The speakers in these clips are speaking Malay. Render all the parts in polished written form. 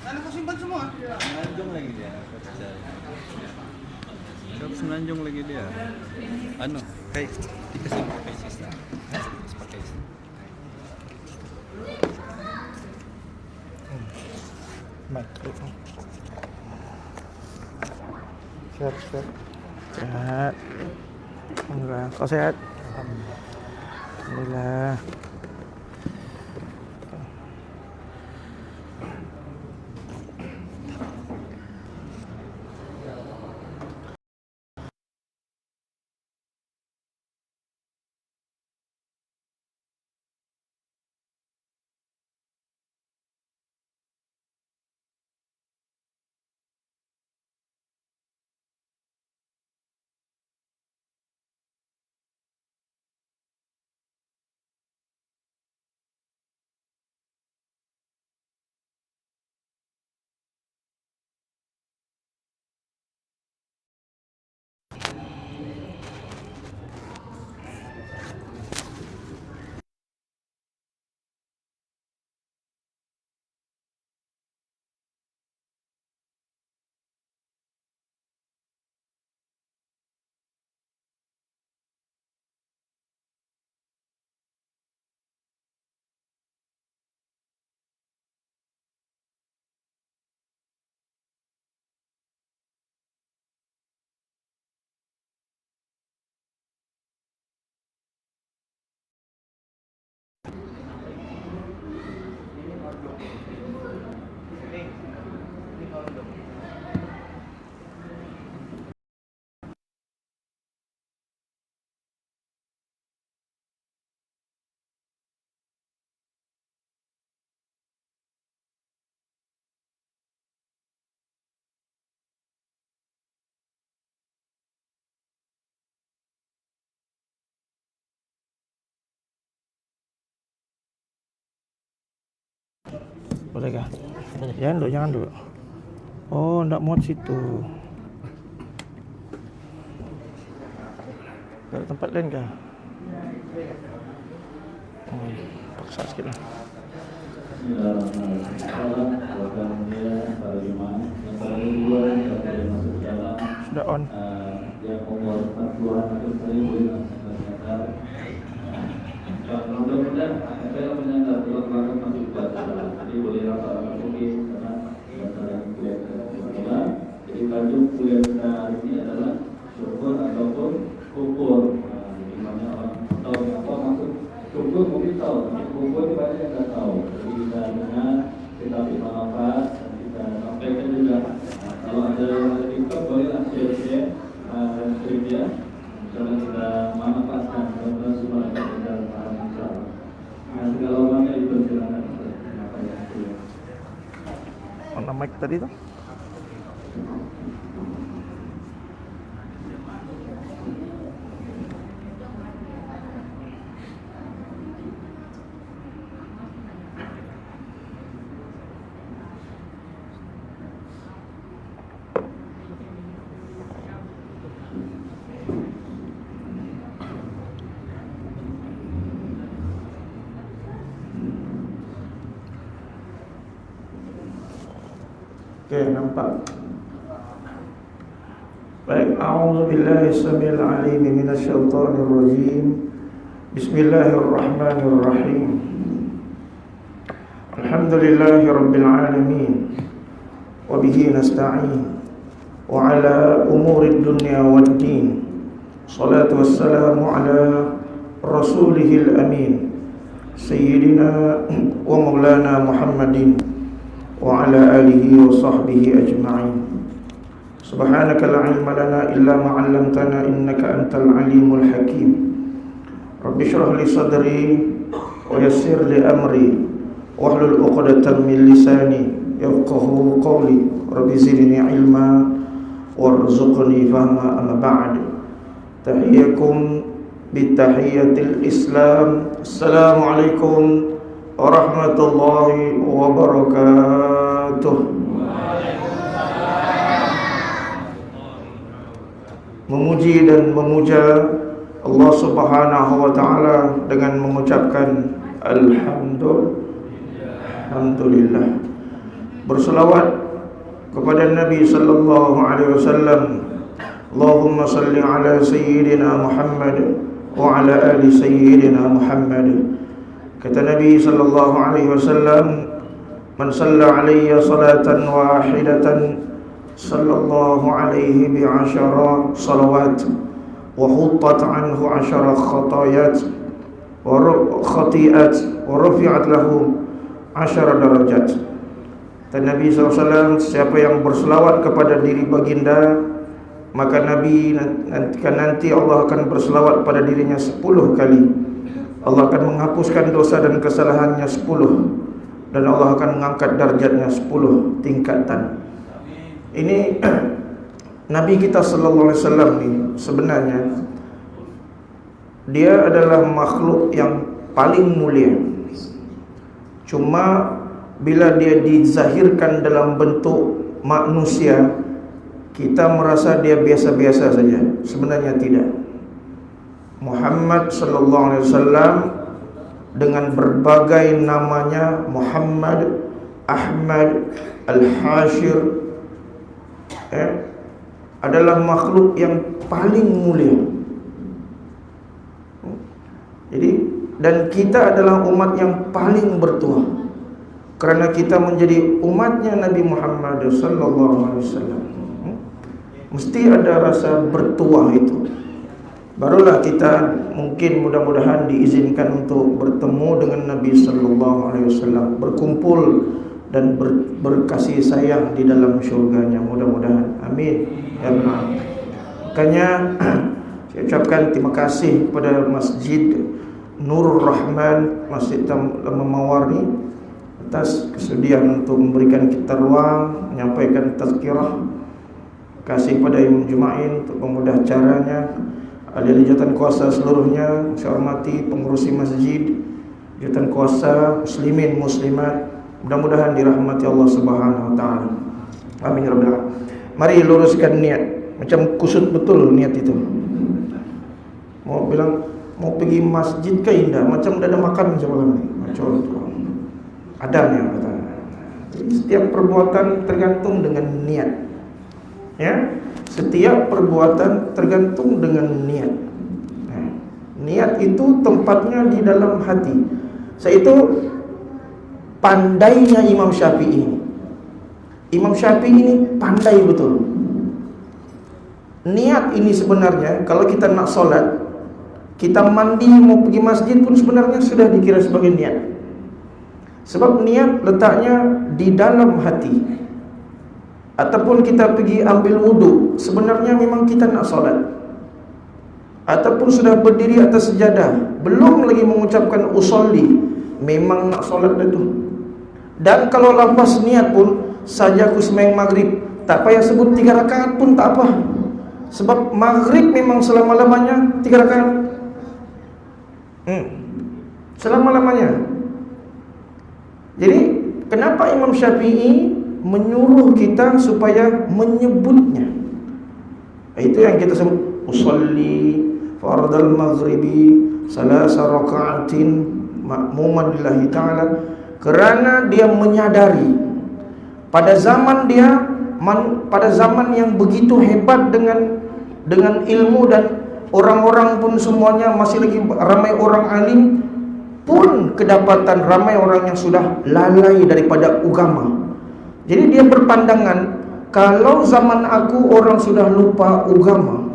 Sana kau simpan semua. Semenanjung lagi dia. Semenanjung lagi dia. Anu, kayak dikasih pakai sistem. Pakai sistem. Makro. Sehat. Sehat. Alhamdulillah. Kau sehat? Alhamdulillah. Boleh kah? Boleh. Jangan dulu. Oh, ndak muat situ. Ada tempat lain kah? Oh, paksa sikit lah. Sudah on. Yang umur 40-an atau sekali boleh masyarakat. Mudah-mudahan apa yang menyangka kalau melakukan masuk ibadah, jadi boleh rasa mungkin karena masalah kuliah kita. Jadi tajuk kuliah kita hari ini adalah syukur ataupun kufur. Di mana orang tahu apa maksud syukur mungkin tahu, tapi kufur itu banyak yang tak tahu. Jadi kita dengar, kita ambil manfaat dan kita sampaikan juga. Kalau ada TikTok bolehlah share dan trivia. Misalnya kita manfaatkan beberapa sumber yang kita paham insyaallah. Segala orangnya dipersilakan apa yang kuliah. Mana mic tadi tu? Okey, nampak. Baik, a'udzubillahi samil alim minasyaitonir rajim. Bismillahirrahmanirrahim. Alhamdulillahirabbil alamin. Wa bihi nasta'in. Wa ala umurid dunya waddin. Salatu wassalamu ala rasulihil amin. Sayyidina wa maulana Muhammadin wa ala alihi wa sahbihi ajma'in. Subhanaka la ilma lana illa ma 'allamtana innaka antal alimul hakim. Rabbi shrah li sadri wa yassir li amri wahlul 'uqdatam min lisani yafqahu qawli. Rabbi zidni ilma warzuqni fahma. Amma ba'd. Tahiyyakum bitahiyatil Islam. Assalamualaikum warahmatullahi wabarakatuh. Memuji dan memuja Allah Subhanahu wa taala dengan mengucapkan alhamdulillah. berselawat kepada Nabi sallallahu alaihi wasallam. Allahumma salli ala sayyidina Muhammad wa ala ali sayyidina Muhammad. Kata Nabi sallallahu alaihi wasallam, man shalla alayya salatan wahidatan sallallahu alaihi bi 'ashara salawat wa huttat anhu 'ashara khatayat wa khati'at wa rufi'at lahu 'ashara darajat. Dan Nabi SAW, siapa yang berselawat kepada diri baginda, maka Nabi nanti Allah akan berselawat pada dirinya 10 kali. Allah akan menghapuskan dosa dan kesalahannya 10, dan Allah akan mengangkat darjatnya 10 tingkatan. Ini Nabi kita sallallahu alaihi wasallam ni sebenarnya dia adalah makhluk yang paling mulia. Cuma bila dia dizahirkan dalam bentuk manusia, kita merasa dia biasa-biasa saja. Sebenarnya tidak. Muhammad sallallahu alaihi wasallam dengan berbagai namanya, Muhammad, Ahmad, Al-Hashir, adalah makhluk yang paling mulia. Jadi, dan kita adalah umat yang paling bertuah, kerana kita menjadi umatnya Nabi Muhammad sallallahu alaihi wasallam. Mesti ada rasa bertuah itu. Barulah kita mungkin mudah-mudahan diizinkan untuk bertemu dengan Nabi sallallahu alaihi wasallam, berkumpul dan berkasih sayang di dalam syurganya, mudah-mudahan. Amin ya rabbal. Makanya saya ucapkan terima kasih kepada Masjid Nurul Rahman, Masjid Mawar ni, atas kesediaan untuk memberikan kita ruang menyampaikan tazkirah. Kasih pada Imam Jumain untuk memudah caranya, ahli jawatan kuasa seluruhnya, saya hormati pengurusi masjid, jawatan kuasa, muslimin muslimat, mudah-mudahan dirahmati Allah Subhanahu wa taala. Amin ya rabbal alamin. Mari luruskan niat, macam kusut betul niat itu. Mau bilang mau pergi masjid ke indah, macam dah ada makan semalam ni. Macam tu. Ada ni kata. Setiap perbuatan tergantung dengan niat. Ya, setiap perbuatan tergantung dengan niat. Niat itu tempatnya di dalam hati. Itu pandainya Imam Syafi'i. Imam Syafi'i ini pandai betul. Niat ini sebenarnya, kalau kita nak solat, kita mandi mau pergi masjid pun sebenarnya sudah dikira sebagai niat. Sebab niat letaknya di dalam hati. Ataupun kita pergi ambil wuduk, sebenarnya memang kita nak solat. Ataupun sudah berdiri atas sejadah, belum lagi mengucapkan usolli, memang nak solat dah tu. Dan kalau lafaz niat pun, saja aku sembahyang maghrib, tak payah sebut 3 rakaat pun tak apa. Sebab maghrib memang selama-lamanya 3 rakaat. Selama-lamanya. Jadi, kenapa Imam Syafi'i menyuruh kita supaya menyebutnya? Itu yang kita sebut usolli fardal maghribi salasa raka'atin ma'muman lillahi ta'ala, kerana dia menyadari pada zaman pada zaman yang begitu hebat dengan ilmu, dan orang-orang pun semuanya masih lagi ramai orang alim, pun kedapatan ramai orang yang sudah lalai daripada agama. Jadi dia berpandangan, kalau zaman aku orang sudah lupa agama,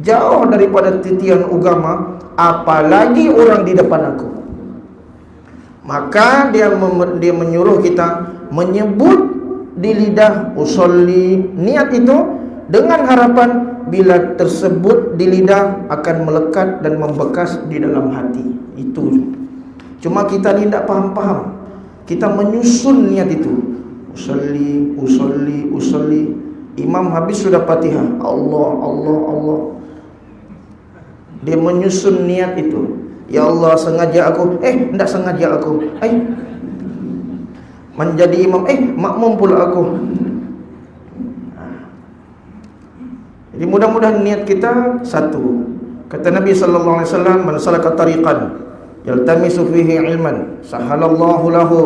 jauh daripada titian agama, apalagi orang di depan aku. Maka dia menyuruh kita menyebut di lidah usolli, niat itu, dengan harapan bila tersebut di lidah akan melekat dan membekas di dalam hati. Itu. Cuma kita ni tidak faham-faham. Kita menyusun niat itu. Usolli, usolli, usolli. Imam habis sudah Fatihah, Allah, Allah, Allah. Dia menyusun niat itu. Ya Allah, sengaja aku, tidak sengaja aku, menjadi imam, makmum pula aku. Jadi mudah-mudahan niat kita satu. Kata Nabi sallallahu alaihi wasallam, man salaka tariqan yaltamisu fihi ilman, sahalallahu lahu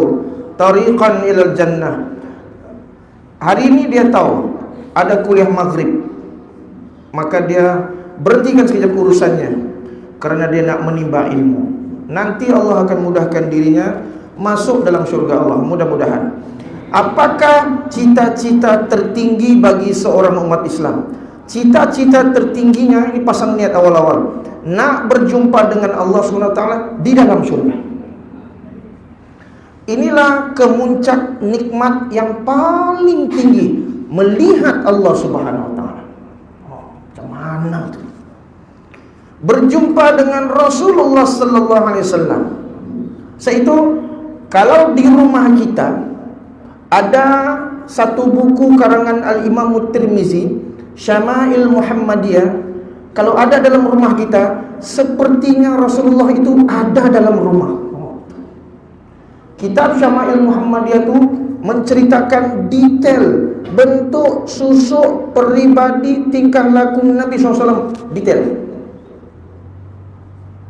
tariqan ilal jannah, Hari ini dia tahu ada kuliah maghrib, maka dia berhentikan sekejap urusannya karena dia nak menimba ilmu. Nanti Allah akan mudahkan dirinya masuk dalam syurga Allah, mudah-mudahan. Apakah cita-cita tertinggi bagi seorang umat Islam? Cita-cita tertingginya, ini pasang niat awal-awal, nak berjumpa dengan Allah SWT di dalam surga. Inilah kemuncak nikmat yang paling tinggi, melihat Allah Subhanahu wa taala. Macam mana tu? Berjumpa dengan Rasulullah sallallahu alaihi wasallam. Seitu kalau di rumah kita ada satu buku karangan Al-Imam Tirmizi, Syama'il Muhammadiyah. Kalau ada dalam rumah kita, sepertinya Rasulullah itu ada dalam rumah. Kitab Syama'il Muhammadiyah itu menceritakan detail bentuk, susuk, peribadi, tingkah laku Nabi SAW, detail.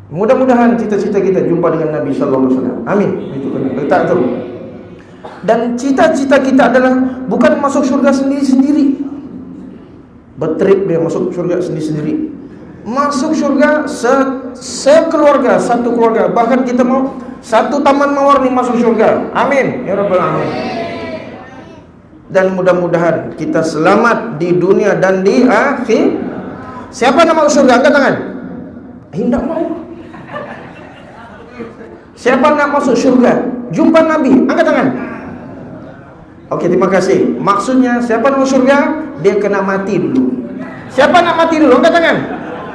Mudah-mudahan cita-cita kita jumpa dengan Nabi SAW. Amin. Itu kan letak tu. Dan cita-cita kita adalah bukan masuk surga sendiri-sendiri. Bertrip dia masuk surga sendiri-sendiri. Masuk surga sekeluarga, satu keluarga. Bahkan kita mau satu taman mawar ni masuk surga. Amin ya rabbal alamin. Dan mudah-mudahan kita selamat di dunia dan di akhir. Siapa nak masuk surga? Angkat tangan. Hendak mau. Siapa nak masuk surga? Jumpa Nabi. Angkat tangan. Okey, terima kasih. Maksudnya siapa nak masuk surga? Dia kena mati dulu. Siapa nak mati dulu? Angkat tangan.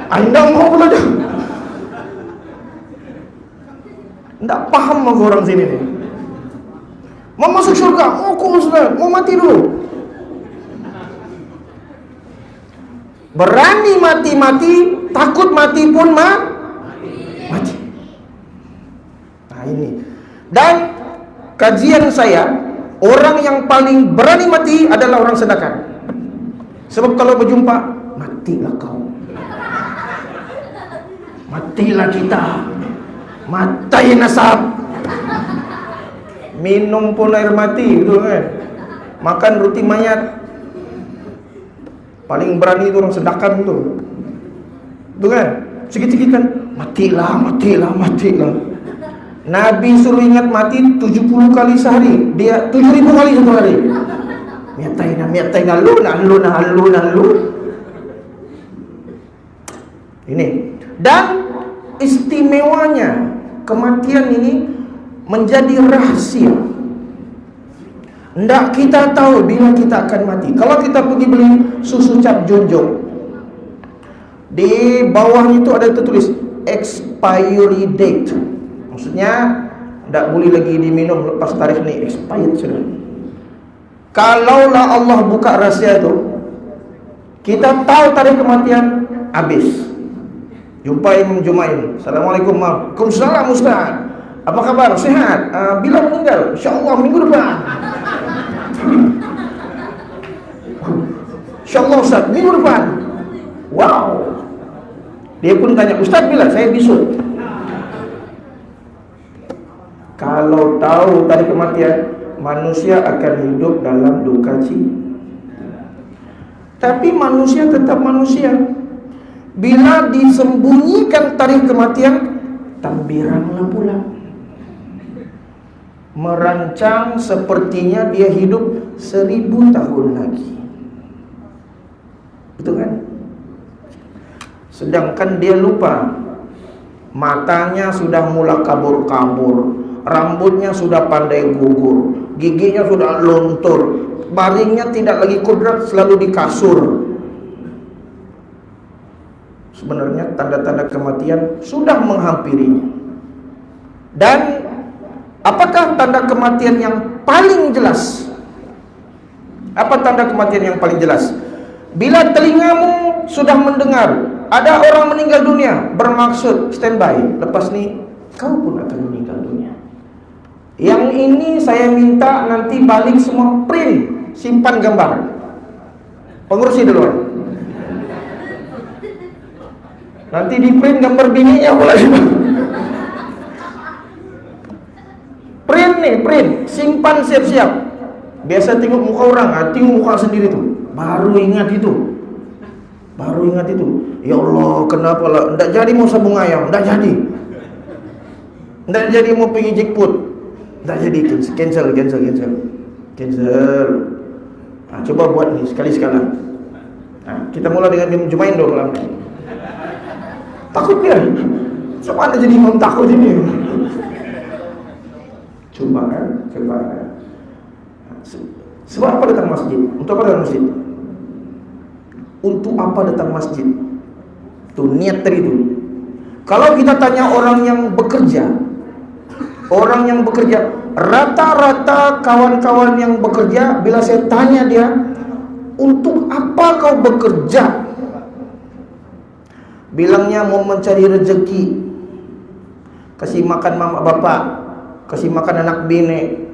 Anda mau pula dah. Tak faham aku orang sini ni. Mau masuk syurga, mau sudah, mau mati dulu. Berani mati-mati, takut mati pun mati. Nah ini. Dan kajian saya, orang yang paling berani mati adalah orang sedekah. Sebab kalau berjumpa, matilah kau. Matilah kita. Matai nasab. Minum pun air mati gitu kan. Makan roti mayat. Paling berani itu orang sedekah tu. Betul kan? Sikit-sikit kan, matilah. Nabi suruh ingat mati 70 kali sehari. Dia 7.000 kali satu hari. Miatai ngalu. Ini. Dan istimewanya kematian ini menjadi rahasia. Ndak kita tahu bila kita akan mati. Kalau kita pergi beli susu cap jonjong, di bawahnya itu ada tertulis expiry date. Maksudnya ndak boleh lagi diminum lepas tarikh ni expired sudah. Kalaulah Allah buka rahsia itu, kita tahu tarikh kematian, habis. Jumpa Imam Jumain. Assalamualaikum. Waalaikumsalam Ustaz. Apa kabar? Sehat? Bila meninggal? InsyaAllah minggu depan. InsyaAllah Ustaz, minggu depan. Wow. Dia pun tanya, Ustaz bila? Saya besok. Kalau tahu tadi kematian, manusia akan hidup dalam duka cita. Tapi manusia tetap manusia. Bila disembunyikan tarikh kematian, tambiranglah pula. Merancang sepertinya dia hidup 1000 tahun lagi. Betul kan? Sedangkan dia lupa. Matanya sudah mula kabur-kabur, rambutnya sudah pandai gugur, giginya sudah luntur, baringnya tidak lagi kudrat, selalu di kasur. Sebenarnya tanda-tanda kematian sudah menghampirinya. Dan apakah tanda kematian yang paling jelas? Apa tanda kematian yang paling jelas? Bila telingamu sudah mendengar ada orang meninggal dunia, bermaksud standby, lepas ni kau pun akan meninggal dunia. Yang ini saya minta nanti balik semua print, simpan gambar. Pengurusi duluan. Nanti di print gambar bininya pula. Print nih, print, simpan siap-siap. Biasa tengok muka orang, tengok muka sendiri tu, baru ingat itu. Ya Allah, kenapa lah? Tak jadi mau sabung ayam, tak jadi. Tak jadi mau pergi jackpot, tak jadi. Cancel. Coba buat ni sekali-sekala. Kita mula dengan Jumain dulu malam ni. Takut dia. Sebab ada jadi imam takut ini. Coba. Sebab apa datang masjid? Untuk apa datang masjid? Untuk apa datang masjid? Tu niat tadi tu. Kalau kita tanya orang yang bekerja, rata-rata kawan-kawan yang bekerja, bila saya tanya dia, untuk apa kau bekerja? Bilangnya mau mencari rezeki, kasih makan mama bapak, kasih makan anak bini.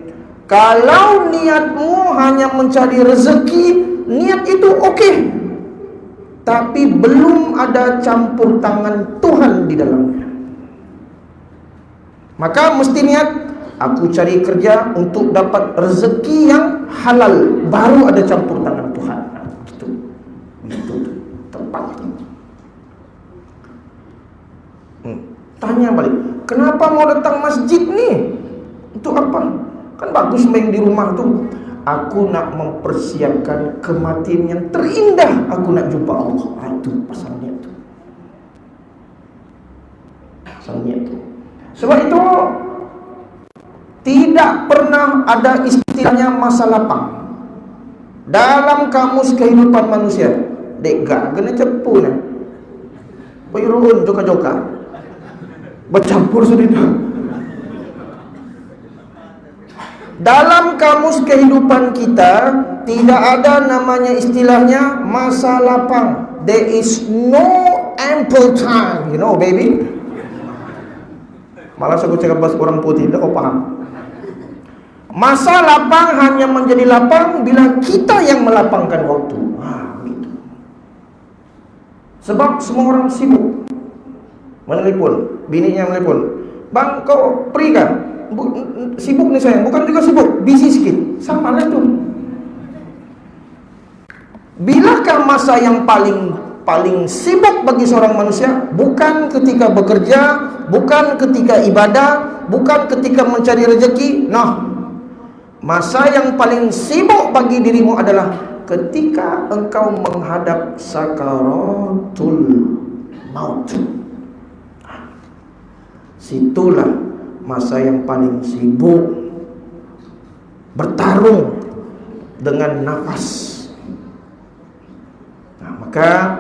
Kalau niatmu hanya mencari rezeki, niat itu okey, tapi belum ada campur tangan Tuhan di dalamnya. Maka mesti niat, aku cari kerja untuk dapat rezeki yang halal, baru ada campur tangan Tuhan. Itu tepat. Tanya balik, kenapa mau datang masjid ni? Untuk apa? Kan bagus main di rumah tu. Aku nak mempersiapkan kematian yang terindah. Aku nak jumpa Allah. Itu pasalnya tu. Sebab itu tidak pernah ada istilahnya masa lapang dalam kamus kehidupan manusia. Dek gak kena cepu ni. Payurun joka-joka. Bercampur sudah. Dalam kamus kehidupan kita tidak ada namanya istilahnya masa lapang. There is no ample time, you know baby. Malas aku cakap bahasa orang putih, tak kau faham. Masa lapang hanya menjadi lapang bila kita yang melapangkan waktu. Gitu. Sebab semua orang sibuk. Menelpon, bininya menelpon. Bang, kau free kan? Sibuk nih sayang, bukan juga sibuk, busy sikit. Sama lah tu. Bilakah masa yang paling sibuk bagi seorang manusia? Bukan ketika bekerja, bukan ketika ibadah, bukan ketika mencari rezeki. Nah, masa yang paling sibuk bagi dirimu adalah ketika engkau menghadap sakaratul maut. Situlah masa yang paling sibuk bertarung dengan nafas. Maka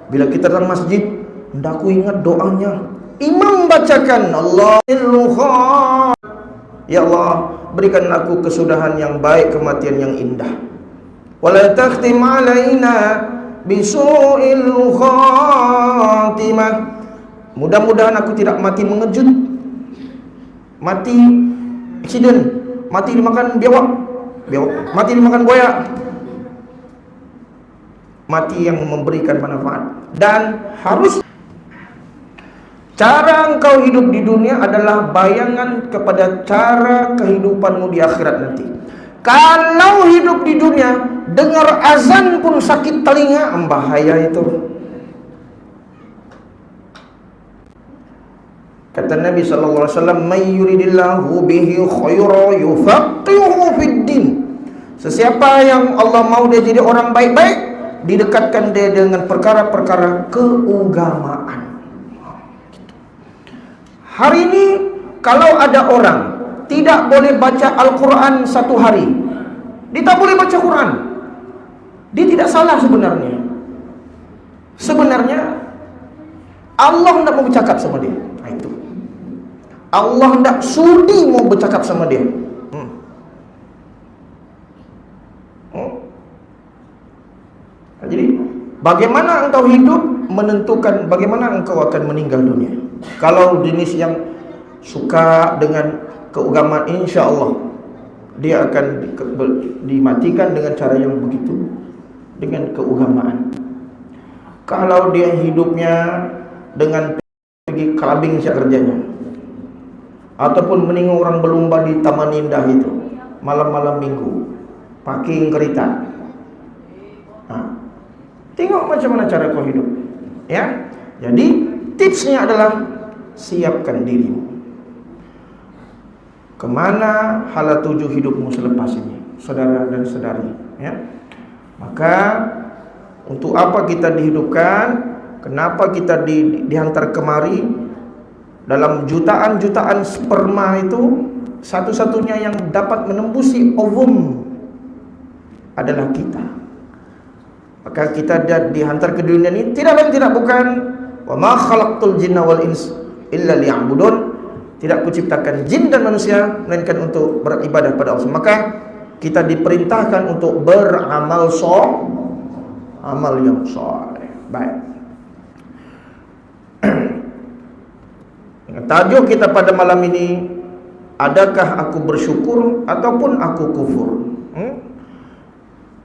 bila kita datang masjid, hendakku ingat doanya. Imam bacakan Allahumma, ya Allah, berikan aku kesudahan yang baik, kematian yang indah. Wala takhtim alaina bisu'il khatimah. Mudah-mudahan aku tidak mati mengejut, mati accident, mati dimakan biawak, mati dimakan buaya, mati yang memberikan manfaat. Dan harus cara engkau hidup di dunia adalah bayangan kepada cara kehidupanmu di akhirat nanti. Kalau hidup di dunia dengar azan pun sakit telinga, bahaya itu. Kata Nabi SAW, "May yuridillahu bihi khayra yufaqihuhu fid din." Sesiapa yang Allah mau dia jadi orang baik-baik, didekatkan dia dengan perkara-perkara keagamaan. Hari ini kalau ada orang tidak boleh baca Al-Quran satu hari, dia tak boleh baca Quran, dia tidak salah sebenarnya. Sebenarnya Allah tidak mau bercakap sama dia. Itu Allah tidak sudi mau bercakap sama dia. Jadi bagaimana engkau hidup menentukan bagaimana engkau akan meninggal dunia. Kalau jenis yang suka dengan keagamaan, insya Allah dia akan dimatikan dengan cara yang begitu, dengan keagamaan. Kalau dia hidupnya dengan pergi clubbing siap kerjanya, ataupun menengok orang berlumba di Taman Indah itu malam-malam minggu, pakai kereta. Tengok macam mana cara kau hidup. Ya. Jadi tipsnya adalah siapkan dirimu. Kemana hala tuju hidupmu selepas ini, saudara dan saudari. Ya. Maka untuk apa kita dihidupkan? Kenapa kita dihantar kemari? Dalam jutaan-jutaan sperma itu, satu-satunya yang dapat menembusi ovum adalah kita. Maka kita dihantar ke dunia ini tidak lain tidak bukan wa ma khalaqtul jinna wal ins illa liya'budun. Tidak kuciptakan jin dan manusia melainkan untuk beribadah pada Allah. Maka kita diperintahkan untuk beramal amal yang saleh. Baik. Tajuk kita pada malam ini, adakah aku bersyukur ataupun aku kufur?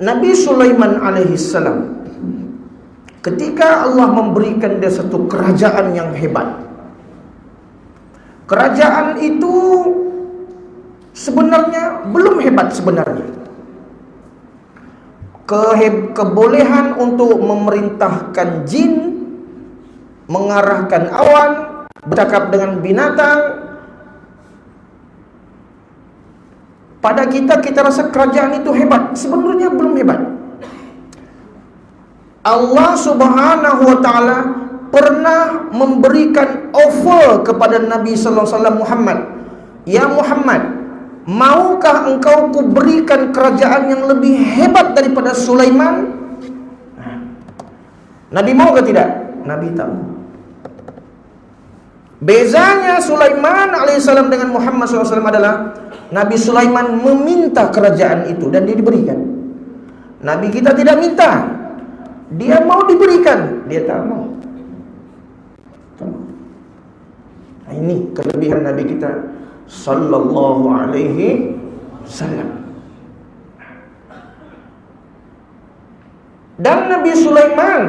Nabi Sulaiman alaihissalam, ketika Allah memberikan dia satu kerajaan yang hebat, kerajaan itu sebenarnya belum hebat sebenarnya. Kebolehan untuk memerintahkan jin, mengarahkan awan, bercakap dengan binatang, pada kita rasa kerajaan itu hebat. Sebenarnya belum hebat. Allah subhanahu wa ta'ala pernah memberikan offer kepada Nabi sallallahu alaihi wasallam Muhammad. Ya Muhammad, maukah engkau kuberikan kerajaan yang lebih hebat daripada Sulaiman? Nabi mau ke tidak? Nabi tak mau. Bezanya Sulaiman alaihissalam dengan Muhammad SAW adalah Nabi Sulaiman meminta kerajaan itu dan dia diberikan. Nabi kita tidak minta, dia mau diberikan, dia tak mau. Nah, ini kelebihan Nabi kita sallallahu alaihi wasallam. Dan Nabi Sulaiman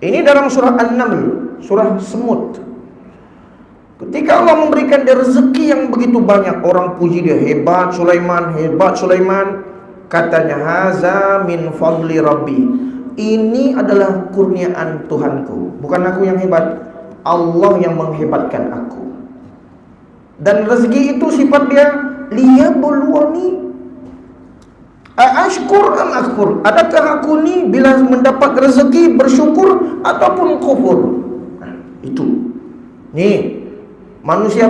ini dalam surah An-Naml, surah semut. Ketika Allah memberikan dia rezeki yang begitu banyak, orang puji dia, hebat Sulaiman, hebat Sulaiman. Katanya, haza min fadli rabbi. Ini adalah kurniaan Tuhanku. Bukan aku yang hebat, Allah yang menghebatkan aku. Dan rezeki itu sifat dia, liyabluwani ashkur am akfur. Adakah aku ni bila mendapat rezeki bersyukur ataupun kufur? Nah, itu. Nih, manusia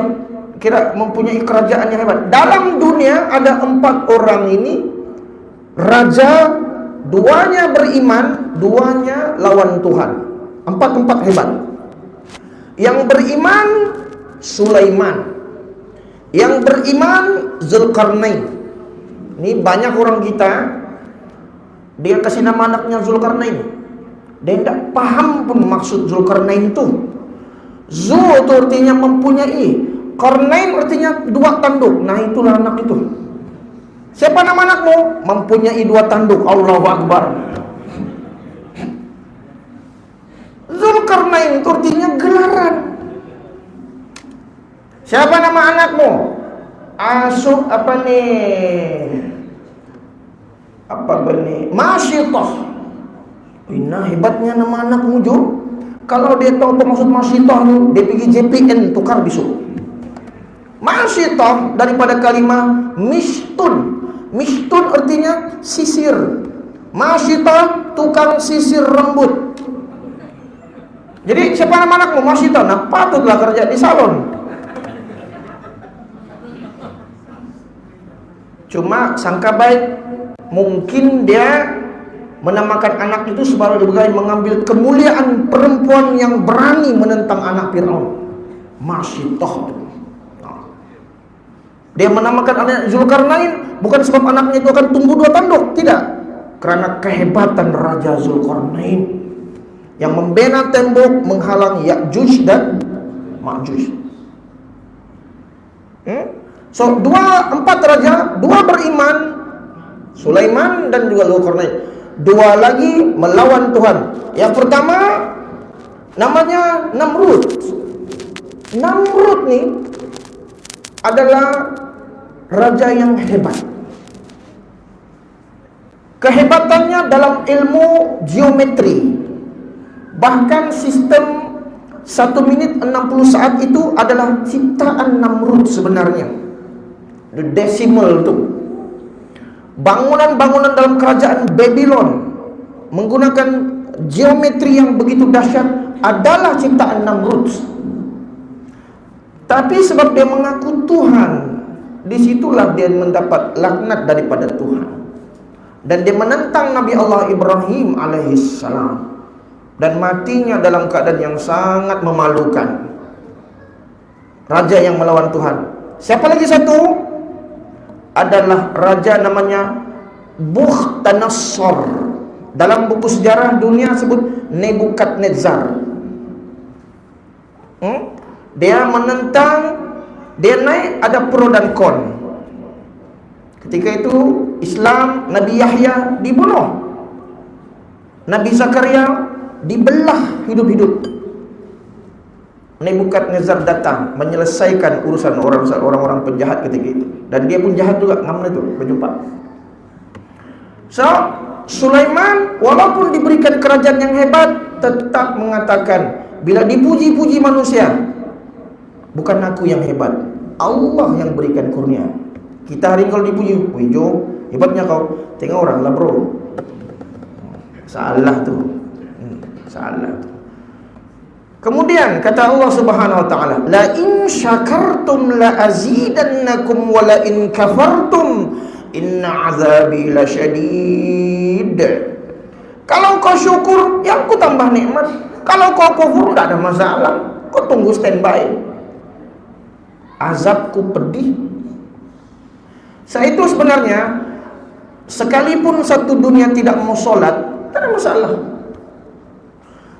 kira mempunyai kerajaan yang hebat. Dalam dunia ada 4 orang ini, raja, 2-nya beriman, 2-nya lawan Tuhan. 4 hebat. Yang beriman Sulaiman, yang beriman Zulkarnain. Ini banyak orang kita, dia kasih nama anaknya Zulkarnain, dia tidak paham pun maksud Zulkarnain itu. Zul itu artinya mempunyai, Karnain artinya 2 tanduk. Nah itulah anak itu. Siapa nama anakmu? Mempunyai 2 tanduk. Allahu Akbar. Zulkarnain itu artinya gelaran. Siapa nama anakmu? Asuk apa nih? Apa benih? Masyitah. Nah hebatnya nama anakmu Jo. Kalau dia tahu apa maksud Masyitah, dia pergi JPN tukar besok. Masyitah daripada kalimah mishtun. Mishtun artinya sisir. Masyitah tukang sisir rambut. Jadi siapa nama anakmu? Masyitah. Nah patutlah kerja di salon. Cuma sangka baik, mungkin dia menamakan anak itu sebagai mengambil kemuliaan perempuan yang berani menentang anak Fir'aun. Masyitah. Dia menamakan anak Zulkarnain bukan sebab anaknya itu akan tumbuh 2 tanduk, tidak. Karena kehebatan Raja Zulkarnain yang membina tembok menghalang Ya'juj dan Ma'juj. So 4 raja, 2 beriman, Sulaiman dan juga Zulkarnain. 2 lagi melawan Tuhan. Yang pertama namanya Namrud. Namrud nih adalah raja yang hebat. Kehebatannya dalam ilmu geometri. Bahkan sistem 1 minit 60 saat itu adalah ciptaan Namrud sebenarnya. The decimal itu. Bangunan-bangunan dalam kerajaan Babylon menggunakan geometri yang begitu dahsyat adalah ciptaan Namrud. Tapi sebab dia mengaku Tuhan, disitulah dia mendapat laknat daripada Tuhan. Dan dia menentang Nabi Allah Ibrahim alaihissalam, dan matinya dalam keadaan yang sangat memalukan. Raja yang melawan Tuhan. Siapa lagi satu? Adalah raja namanya Bukhtanasar. Dalam buku sejarah dunia sebut Nebukadnezar. Dia menentang, dia naik, ada pro dan kon. Ketika itu Islam, Nabi Yahya dibunuh, Nabi Zakaria dibelah hidup-hidup. Nebukadnezar datang menyelesaikan urusan orang-orang penjahat ketika itu. Dan dia pun jahat juga, ngamal itu, berjumpa. So, Sulaiman walaupun diberikan kerajaan yang hebat, tetap mengatakan, bila dipuji-puji manusia, bukan aku yang hebat, Allah yang berikan kurnia. Kita hari ini kalau dipuji, wih Jo, hebatnya kau. Tengok orang lah bro, salah tuh, salah tuh. Kemudian kata Allah Subhanahu wa taala, la in syakartum la azidannakum wa la in kafartum inna azabi lasyadid. Kalau kau syukur, ya aku tambah nikmat. Kalau kau kufur, tidak ada masalah, kau tunggu standby. Azabku pedih. Itu sebenarnya, sekalipun satu dunia tidak mau sholat, tidak ada masalah.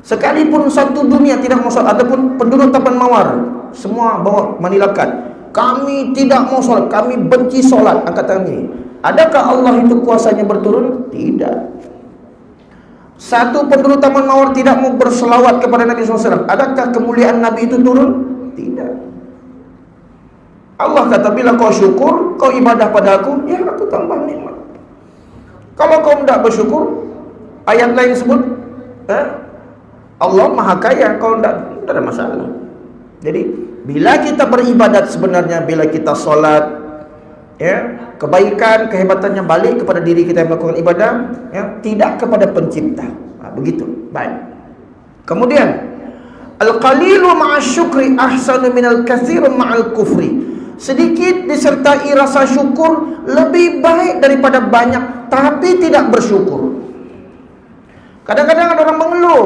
Sekalipun satu dunia tidak mau sholat, ataupun penduduk Tapan Mawar semua bawa manilakat, kami tidak mau sholat, kami benci sholat, angkat tangan ini. Adakah Allah itu kuasanya berturun? Tidak. Satu penduduk Taman Mawar tidak mau berselawat kepada Nabi SAW, adakah kemuliaan Nabi itu turun? Tidak. Allah kata, bila kau syukur, kau ibadah pada aku, ya aku tambah nikmat. Kalau kau tidak bersyukur, ayat lain sebut, Allah maha kaya, kau tidak ada masalah. Jadi bila kita beribadat sebenarnya, bila kita sholat, ya, kebaikan, kehebatannya balik kepada diri kita yang melakukan ibadah, ya, tidak kepada pencipta. Begitu. Baik. Kemudian al-qalilu ma'as syukri ahsanu minal katsiru ma'al kufri. Sedikit disertai rasa syukur lebih baik daripada banyak tapi tidak bersyukur. Kadang-kadang ada orang mengeluh,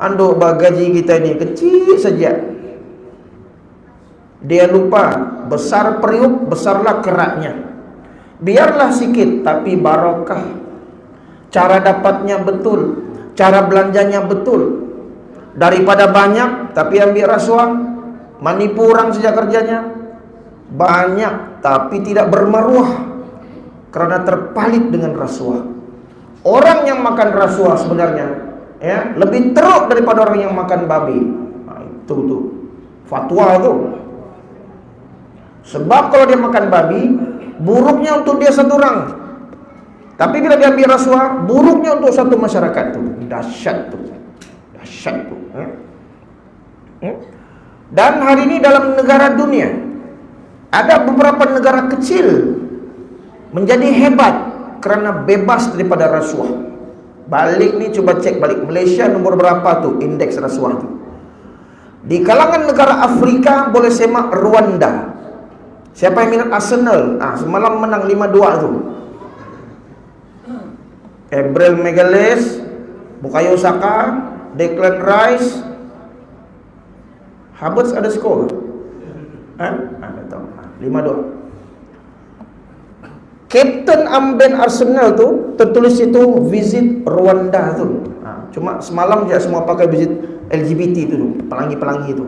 anduk gaji kita ini kecil saja. Dia lupa, besar periuk, besarlah keraknya. Biarlah sikit tapi barokah. Cara dapatnya betul, cara belanjanya betul. Daripada banyak tapi ambil rasuah, menipu orang sejak kerjanya. Banyak tapi tidak bermaruah karena terpalit dengan rasuah. Orang yang makan rasuah sebenarnya, ya, lebih teruk daripada orang yang makan babi. Itu tuh fatwa itu. Sebab kalau dia makan babi, buruknya untuk dia satu orang. Tapi bila dia ambil rasuah, buruknya untuk satu masyarakat tuh. Dahsyat tuh. Dahsyat tuh. Dan hari ini dalam negara dunia, ada beberapa negara kecil menjadi hebat kerana bebas daripada rasuah. Balik ni, coba cek balik, Malaysia nombor berapa tuh indeks rasuah tuh. Di kalangan negara Afrika boleh semak Rwanda. Siapa yang minat Arsenal? Semalam menang 5-2 tuh. Gabriel Magalhaes, Bukayo Saka, Declan Rice, Havertz ada skor? Ada tahu. 5-2. Kapten Amben Arsenal tu tertulis itu visit Rwanda tu. Cuma semalam dia semua pakai visit LGBT tu, pelangi-pelangi itu.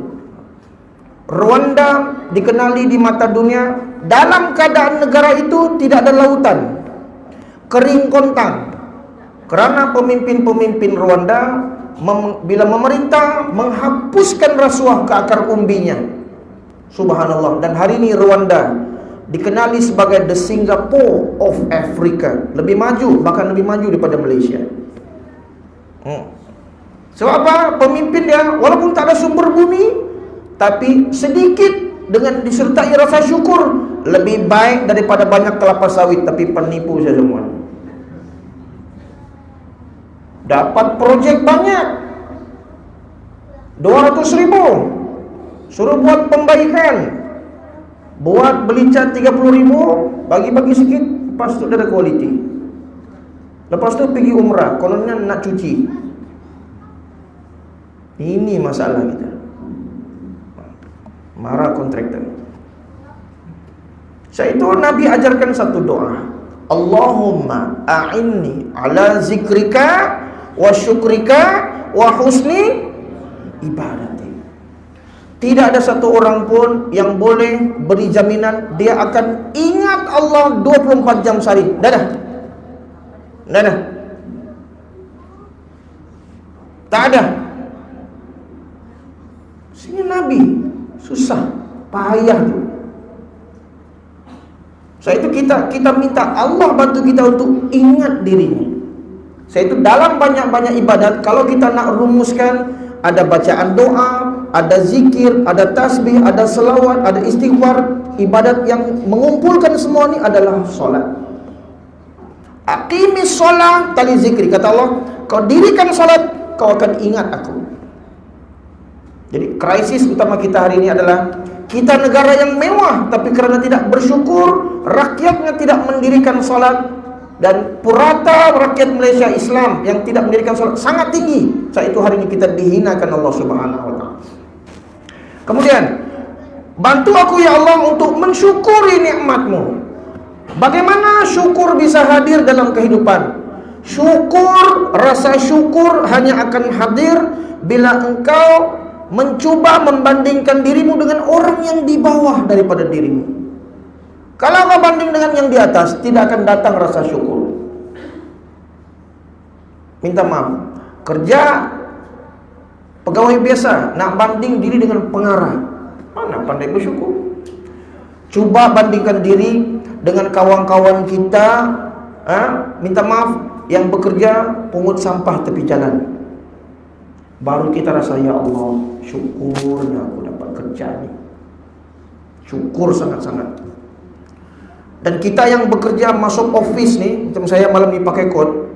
Rwanda dikenali di mata dunia dalam keadaan negara itu tidak ada lautan, kering kontang. Kerana pemimpin-pemimpin Rwanda bila memerintah menghapuskan rasuah ke akar umbinya. Subhanallah. Dan hari ini Rwanda dikenali sebagai the Singapore of Africa. Lebih maju, bahkan lebih maju daripada Malaysia. Sebab apa? Pemimpin dia walaupun tak ada sumber bumi, tapi sedikit dengan disertai rasa syukur, lebih baik daripada banyak kelapa sawit tapi penipu saja semua. Dapat projek banyak, 200.000, suruh buat pembaikan, buat beli cat 30.000, bagi-bagi sikit, lepas tu dah ada kualiti. Lepas tu pergi umrah, kononnya nak cuci. Ini masalah kita. Marah kontraktor. Sebab itu Nabi ajarkan satu doa, Allahumma a'inni ala zikrika wa syukrika wa husni ibadati. Tidak ada satu orang pun yang boleh beri jaminan dia akan ingat Allah 24 jam sehari. Dah. Tak ada. Sini Nabi susah, payah tu. Sebab itu kita minta Allah bantu kita untuk ingat dirinya. Sebab itu dalam banyak-banyak ibadat, kalau kita nak rumuskan, ada bacaan doa, ada zikir, ada tasbih, ada selawat, ada istighfar. Ibadat yang mengumpulkan semua ini adalah solat. Aqimis solat tali zikri. Kata Allah, kau dirikan solat, kau akan ingat aku. Jadi krisis utama kita hari ini adalah kita negara yang mewah, tapi kerana tidak bersyukur, rakyatnya tidak mendirikan solat. Dan purata rakyat Malaysia Islam yang tidak mendirikan solat sangat tinggi. Saat itu hari ini kita dihinakan Allah Subhanahu wa ta'ala. Kemudian, bantu aku ya Allah untuk mensyukuri nikmat-Mu. Bagaimana syukur bisa hadir dalam kehidupan? Syukur, rasa syukur hanya akan hadir bila engkau mencuba membandingkan dirimu dengan orang yang di bawah daripada dirimu. Kalau kau banding dengan yang di atas, tidak akan datang rasa syukur. Minta maaf, kerja pegawai biasa, nak banding diri dengan pengarah, mana pandai bersyukur? Cuba bandingkan diri dengan kawan-kawan kita, minta maaf, yang bekerja pungut sampah tepi jalan. Baru kita rasa, ya Allah, syukurnya aku dapat kerja ni. Syukur sangat-sangat. Dan kita yang bekerja masuk office ni, macam saya malam ni pakai kot.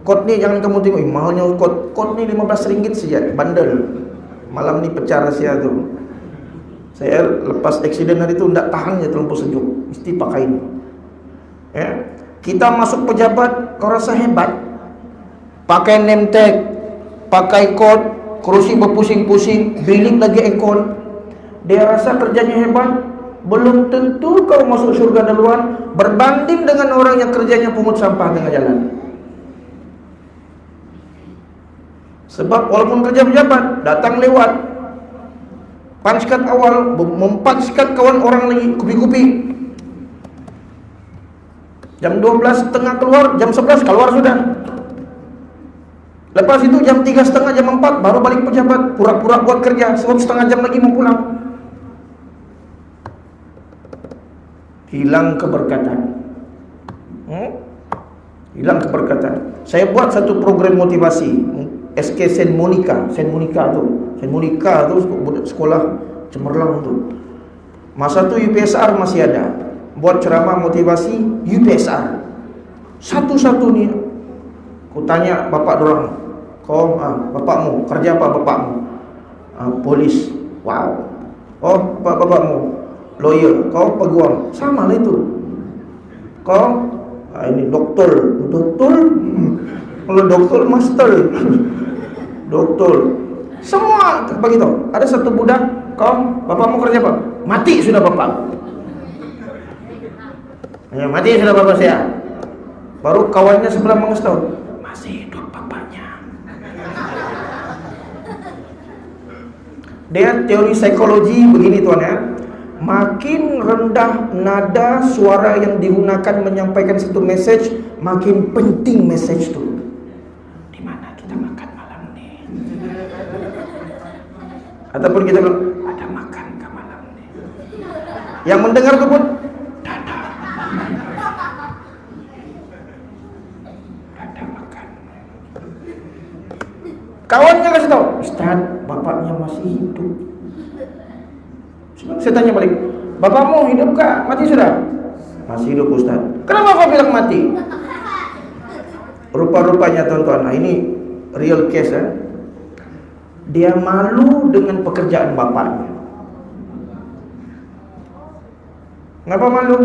Kot ni jangan kamu tengok, mahalnya kot. Kot ni RM15 saja, bandel. Malam ni pecah rahsia tu. Saya lepas aksiden hari tu tak tahan je terlampau sejuk, mesti pakai ni. Ya. Kita masuk pejabat, kau rasa hebat, pakai name tag, pakai kot, kerusi berpusing-pusing, bilik lagi aircon. Dia rasa kerjanya hebat. Belum tentu kau masuk syurga duluan berbanding dengan orang yang kerjanya pungut sampah tengah jalan. Sebab walaupun kerja pejabat, datang lewat, punch card awal, mempunch card kawan orang lagi, kupi-kupi. Jam 12.30 keluar, jam 11 keluar sudah. Lepas itu jam 3.30, jam 4 baru balik pejabat, pura-pura buat kerja, sebab setengah jam lagi mau pulang. Hilang keberkatan. Hilang keberkatan. Saya buat satu program motivasi, SK Saint Monica. Saint Monica tu sekolah cemerlang tu. Masa tu UPSR masih ada. Buat ceramah motivasi UPSR. Satu-satu ni aku tanya bapak dorang, kau bapakmu kerja apa bapakmu? Polis. Wow. Oh, apa bapakmu? Lawyer. Kau peguam. Sama lah itu. Kau ini doktor. Kalau doktor master. Doktor. Semua bagi tahu. Ada satu budak, kau bapakmu kerja apa? Mati sudah bapak. Ya, mati sudah bapak saya. Baru kawannya sebelah mengasih tahu, masih hidup bapaknya. Dia teori psikologi begini tuan ya. Makin rendah nada suara yang digunakan menyampaikan satu message, makin penting message itu. Di mana kita makan malam ni? Ataupun kita bilang, ada makan ke malam ni? Yang mendengar itu pun, dah Kawannya kasih tahu, Ustaz, bapaknya masih hidup. Saya tanya balik, bapakmu hidup kah? Mati sudah? Masih hidup Ustaz. Kenapa kau bilang mati? Rupa-rupanya tuan-tuan, nah ini real case ya. Dia malu dengan pekerjaan bapaknya. Kenapa malu?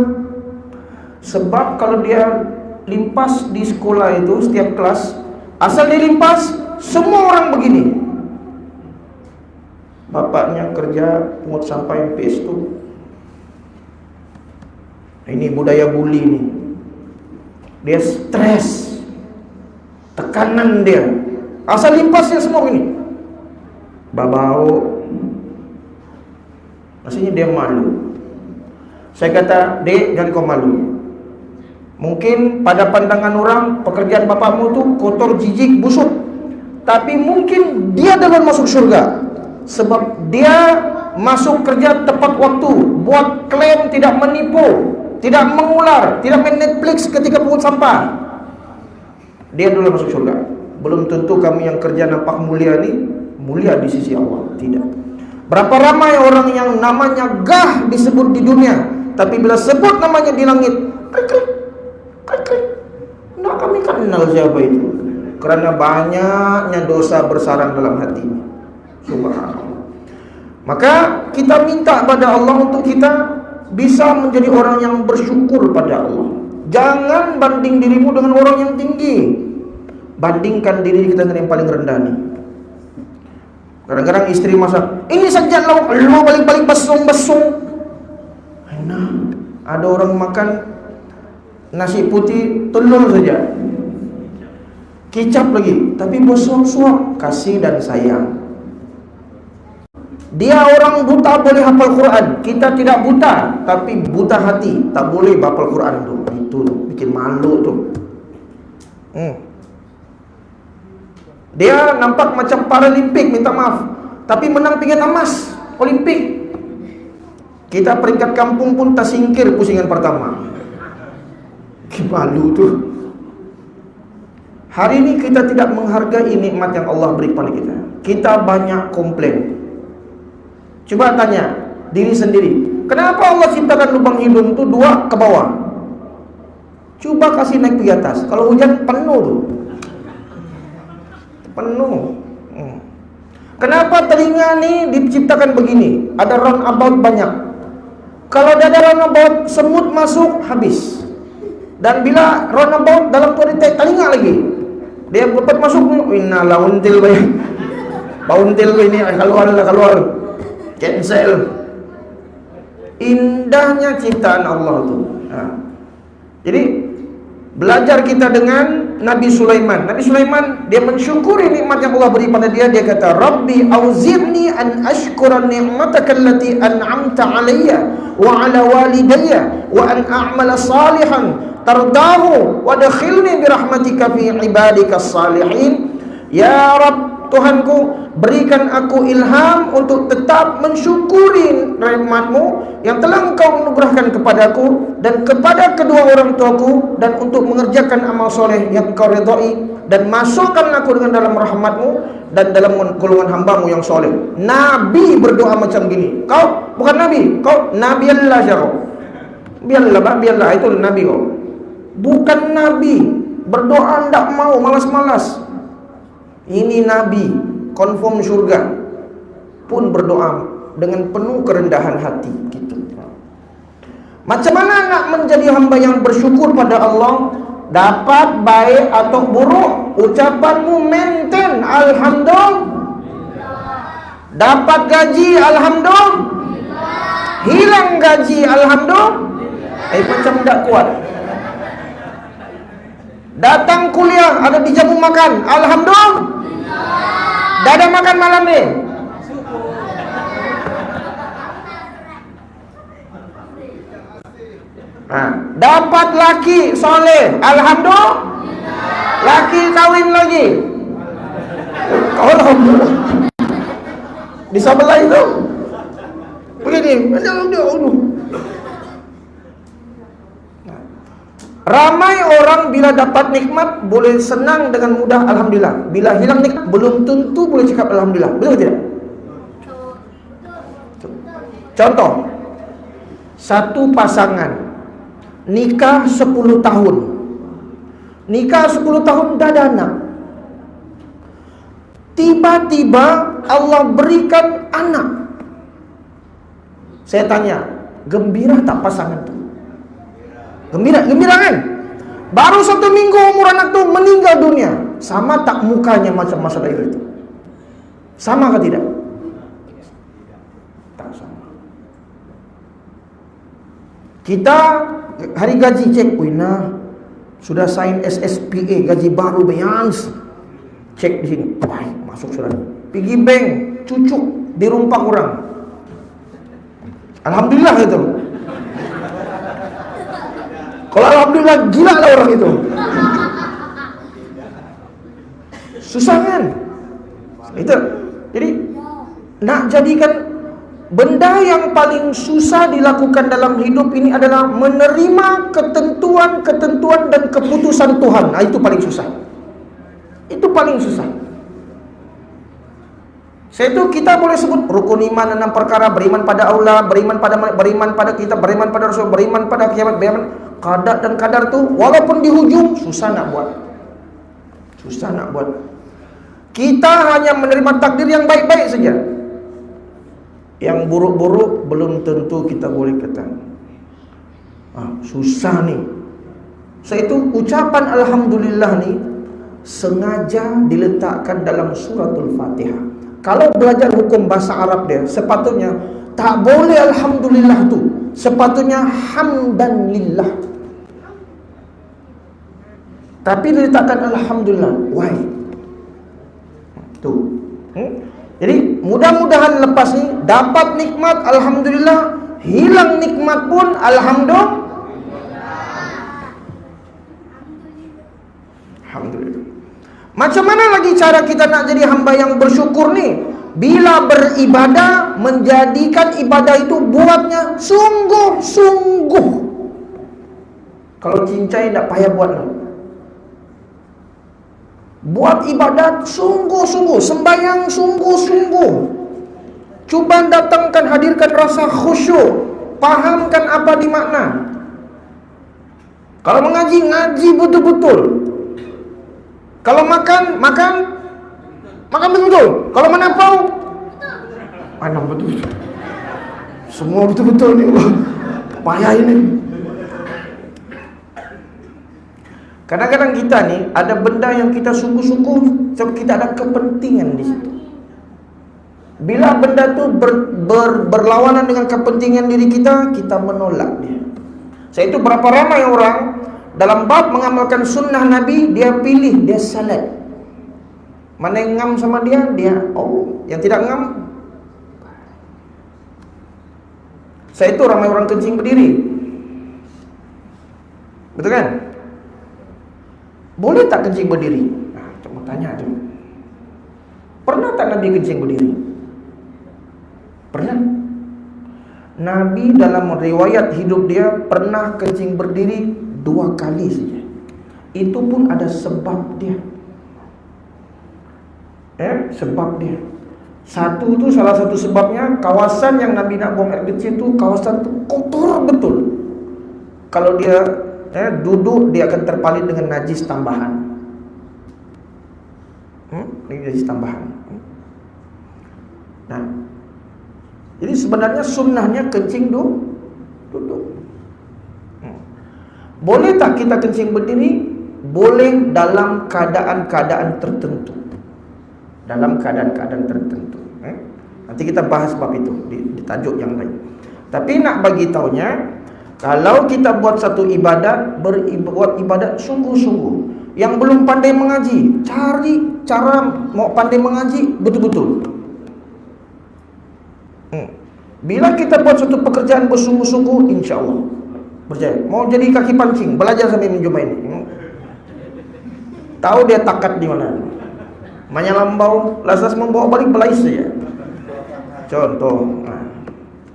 Sebab kalau dia limpas di sekolah itu setiap kelas, asal dia limpas, semua orang begini. Bapaknya kerja pungut sampah MPS itu. Ini budaya bully nih. Dia stres, tekanan dia. Asal limpasnya semua begini. Babau. Maksudnya dia malu. Saya kata, Dek, jangan kau malu. Mungkin pada pandangan orang pekerjaan bapakmu tuh kotor, jijik, busuk. Tapi mungkin dia duluan masuk surga. Sebab dia masuk kerja tepat waktu, buat klaim, tidak menipu, tidak mengular, tidak main Netflix ketika pungut sampah. Dia duluan masuk surga. Belum tentu kami yang kerja nampak mulia nih mulia di sisi Allah. Tidak. Berapa ramai orang yang namanya gah disebut di dunia, tapi bila sebut namanya di langit, krik. Nah, kami kenal siapa itu. Karena banyaknya dosa bersarang dalam hatinya. Subhanallah. Maka kita minta pada Allah untuk kita bisa menjadi orang yang bersyukur pada Allah. Jangan banding dirimu dengan orang yang tinggi. Bandingkan diri kita dengan yang paling rendah nih. Kadang-kadang istri masak, ini saja lo paling besung-besung. Nah, ada orang makan nasi putih telur saja, kicap lagi, tapi bersuap-suap kasih dan sayang. Dia orang buta boleh hafal Quran, kita tidak buta, tapi buta hati tak boleh hafal Quran tuh. Itu tuh, bikin malu tuh. Dia nampak macam Paralimpik, minta maaf, tapi menang pingat emas Olimpik. Kita peringkat kampung pun tak singkir pusingan pertama. Malu tuh. Hari ini kita tidak menghargai nikmat yang Allah beri kepada kita. Kita banyak komplain. Coba tanya diri sendiri, kenapa Allah ciptakan lubang hidung itu 2 ke bawah? Coba kasih naik ke atas. Kalau hujan penuh tuh, penuh. Kenapa telinga nih diciptakan begini? Ada roundabout banyak. Kalau ada roundabout, semut masuk habis. Dan bila roundabout dalam tuan telinga lagi, dia dapat masuk. Inna launtil bay, bauntil ini keluar. Cancel. Indahnya ciptaan Allah tuh. Jadi belajar kita dengan Nabi Sulaiman. Nabi Sulaiman dia mensyukuri nikmat yang Allah beri pada dia. Dia kata, Rabbi auzirni an ashkura ni'mataka allati an'amta alayya wa ala walidayya wa an a'mala salihan tardahu wa dakhilni birahmatika fi ibadika salihin. Ya Rabb, Tuhanku, berikan aku ilham untuk tetap mensyukuri nikmat-Mu yang telah Engkau anugerahkan kepadaku dan kepada kedua orang tuaku, dan untuk mengerjakan amal soleh yang Engkau ridhai, dan masukkan aku dengan dalam rahmat-Mu dan dalam golongan hamba-Mu yang soleh. Nabi berdoa macam gini. Kau bukan Nabi, kau Nabi Allah jaro. Biarlah itu Nabi kau. Bukan Nabi, berdoa tidak mau, malas-malas. Ini Nabi, konfirm surga, pun berdoa dengan penuh kerendahan hati gitu. Macam mana nak menjadi hamba yang bersyukur pada Allah? Dapat baik atau buruk, ucapanmu maintain alhamdulillah. Dapat gaji alhamdulillah. Hilang gaji alhamdulillah. Macam tak kuat. Datang kuliah ada dijamu makan alhamdulillah. Dah ada makan malam ni. Dapat laki soleh alhamdulillah. Laki kawin lagi alhamdulillah. Di sebelah itu begini, Ramai orang bila dapat nikmat boleh senang dengan mudah alhamdulillah. Bila hilang nikmat belum tentu boleh cakap alhamdulillah. Betul tidak? Contoh, satu pasangan nikah 10 tahun. Nikah 10 tahun dah ada anak. Tiba-tiba Allah berikan anak. Saya tanya, gembira tak pasangan tu? Gembira kan? Baru 1 minggu umur anak tu meninggal dunia. Sama tak mukanya macam masa lahir itu? Sama ke tidak? Tak sama. Kita hari gaji cek, Wina sudah sign SSPA, gaji baru bayans. Cek di sini, baik, masuk surat. Pergi bank, cucuk di rumpak orang. Alhamdulillah itu. Kalau alhamdulillah gila lah orang itu. Susah kan? Itu. Jadi nak jadikan benda yang paling susah dilakukan dalam hidup ini adalah menerima ketentuan-ketentuan dan keputusan Tuhan. Nah, itu paling susah. Itu paling susah. Kita boleh sebut rukun iman 6 perkara, beriman pada Allah, beriman pada kita, beriman pada Rasul, beriman pada kiamat, beriman qada dan kadar tu walaupun di hujung susah nak buat. Susah nak buat. Kita hanya menerima takdir yang baik-baik saja. Yang buruk-buruk belum tentu kita boleh kata. Susah ni. Itu ucapan alhamdulillah ni sengaja diletakkan dalam suratul Fatihah. Kalau belajar hukum bahasa Arab dia, sepatutnya tak boleh alhamdulillah tu. Sepatutnya hamdan lillah. Tapi diletakkan alhamdulillah. Why? Tu. Jadi mudah-mudahan lepas ni dapat nikmat alhamdulillah, hilang nikmat pun alhamdulillah. Alhamdulillah. Macam mana lagi cara kita nak jadi hamba yang bersyukur ni? Bila beribadah, menjadikan ibadah itu buatnya sungguh-sungguh. Kalau cincai tak payah buat lah. Buat ibadat sungguh-sungguh, sembahyang sungguh-sungguh. Cuba datangkan, hadirkan rasa khusyuk, pahamkan apa di makna. Kalau mengaji, ngaji betul-betul. Kalau makan betul-betul. Kalau menapau, betul-betul. Semua betul-betul ni. Payah ini. Kadang-kadang kita ni ada benda yang kita sungguh-sungguh sebab kita ada kepentingan di situ. Bila benda tu berlawanan dengan kepentingan diri kita, kita menolak dia. Itu berapa ramai orang dalam bab mengamalkan sunnah Nabi, dia pilih, dia salat. Mana yang ngam sama dia, yang tidak ngam. Itu ramai orang kencing berdiri. Betul kan? Boleh tak kencing berdiri? Coba tanya tu. Pernah tak Nabi kencing berdiri? Pernah. Nabi dalam riwayat hidup dia pernah kencing berdiri 2 kali saja. Itu pun ada sebab dia. Sebab dia. Salah satu sebabnya, kawasan yang Nabi nak buang air kecil tu, kawasan tu kotor betul. Kalau dia duduk, dia akan terpalit dengan najis tambahan. Najis tambahan. Nah, jadi sebenarnya sunnahnya kencing duduk. Boleh tak kita kencing berdiri? Boleh dalam keadaan-keadaan tertentu. Dalam keadaan-keadaan tertentu. Nanti kita bahas bab itu di tajuk yang lain. Tapi nak bagi taunya, kalau kita buat satu ibadat, buat ibadat sungguh-sungguh. Yang belum pandai mengaji, cari cara mau pandai mengaji betul-betul. Bila kita buat satu pekerjaan bersungguh-sungguh, insya-Allah berjaya. Mau jadi kaki pancing, belajar sampai menjumpai ini. Tahu dia takat di mana. Menyalambau, lasas membawa balik belai saja. Contoh,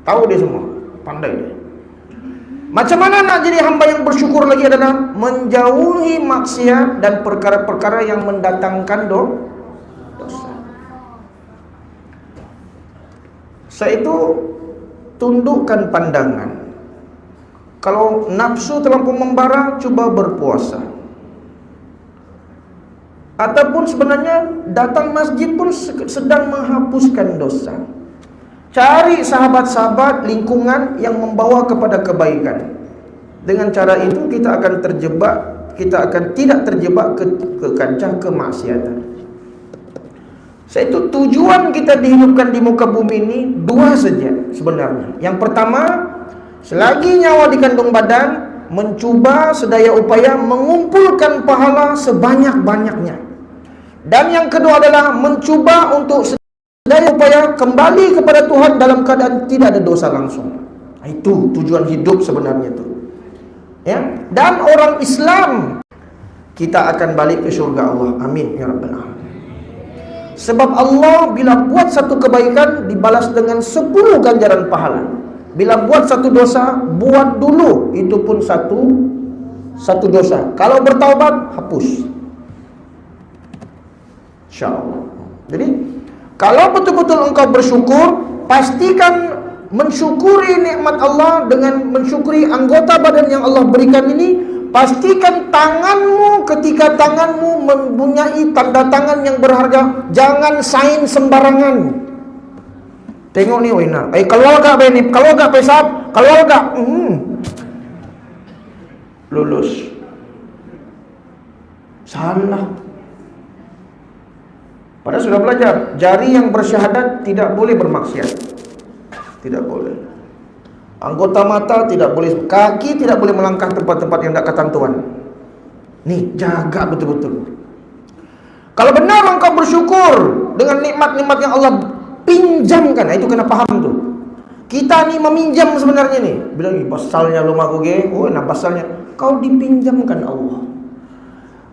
tahu dia semua, pandai dia. Macam mana nak jadi hamba yang bersyukur lagi adalah menjauhi maksiat dan perkara-perkara yang mendatangkan dosa. Saya itu tundukkan pandangan. Kalau nafsu terlampau membara, cuba berpuasa. Ataupun sebenarnya datang masjid pun sedang menghapuskan dosa. Cari sahabat-sahabat lingkungan yang membawa kepada kebaikan. Dengan cara itu kita akan tidak terjebak ke kancah kemaksiatan. Itu tujuan kita dihidupkan di muka bumi ini dua saja sebenarnya. Yang pertama, selagi nyawa dikandung badan, mencuba sedaya upaya mengumpulkan pahala sebanyak-banyaknya. Dan yang kedua adalah mencuba untuk sedaya upaya kembali kepada Tuhan dalam keadaan tidak ada dosa langsung. Itu tujuan hidup sebenarnya itu. Ya, dan orang Islam kita akan balik ke surga Allah. Amin ya rabbal alamin. Sebab Allah bila buat satu kebaikan dibalas dengan 10 ganjaran pahala. Bila buat satu dosa, buat dulu itu pun satu dosa. Kalau bertaubat, hapus. InsyaAllah. Jadi kalau betul-betul engkau bersyukur, pastikan mensyukuri nikmat Allah dengan mensyukuri anggota badan yang Allah berikan ini. Pastikan tanganmu, ketika tanganmu mempunyai tanda tangan yang berharga, jangan sign sembarangan. Tengok ni Wina, keluar gak Benip, keluar gak pesap, keluar gak lulus. Salah. Padahal sudah belajar, jari yang bersyahadat tidak boleh bermaksiat. Tidak boleh. Anggota mata tidak boleh, kaki tidak boleh melangkah tempat-tempat yang tidak ketentuan. Nih, jaga betul-betul. Kalau benar engkau bersyukur dengan nikmat-nikmat yang Allah pinjamkan, itu kena paham tuh. Kita nih meminjam sebenarnya nih. Bilang, pasalnya lu maku ge, pasalnya. Kau dipinjamkan Allah.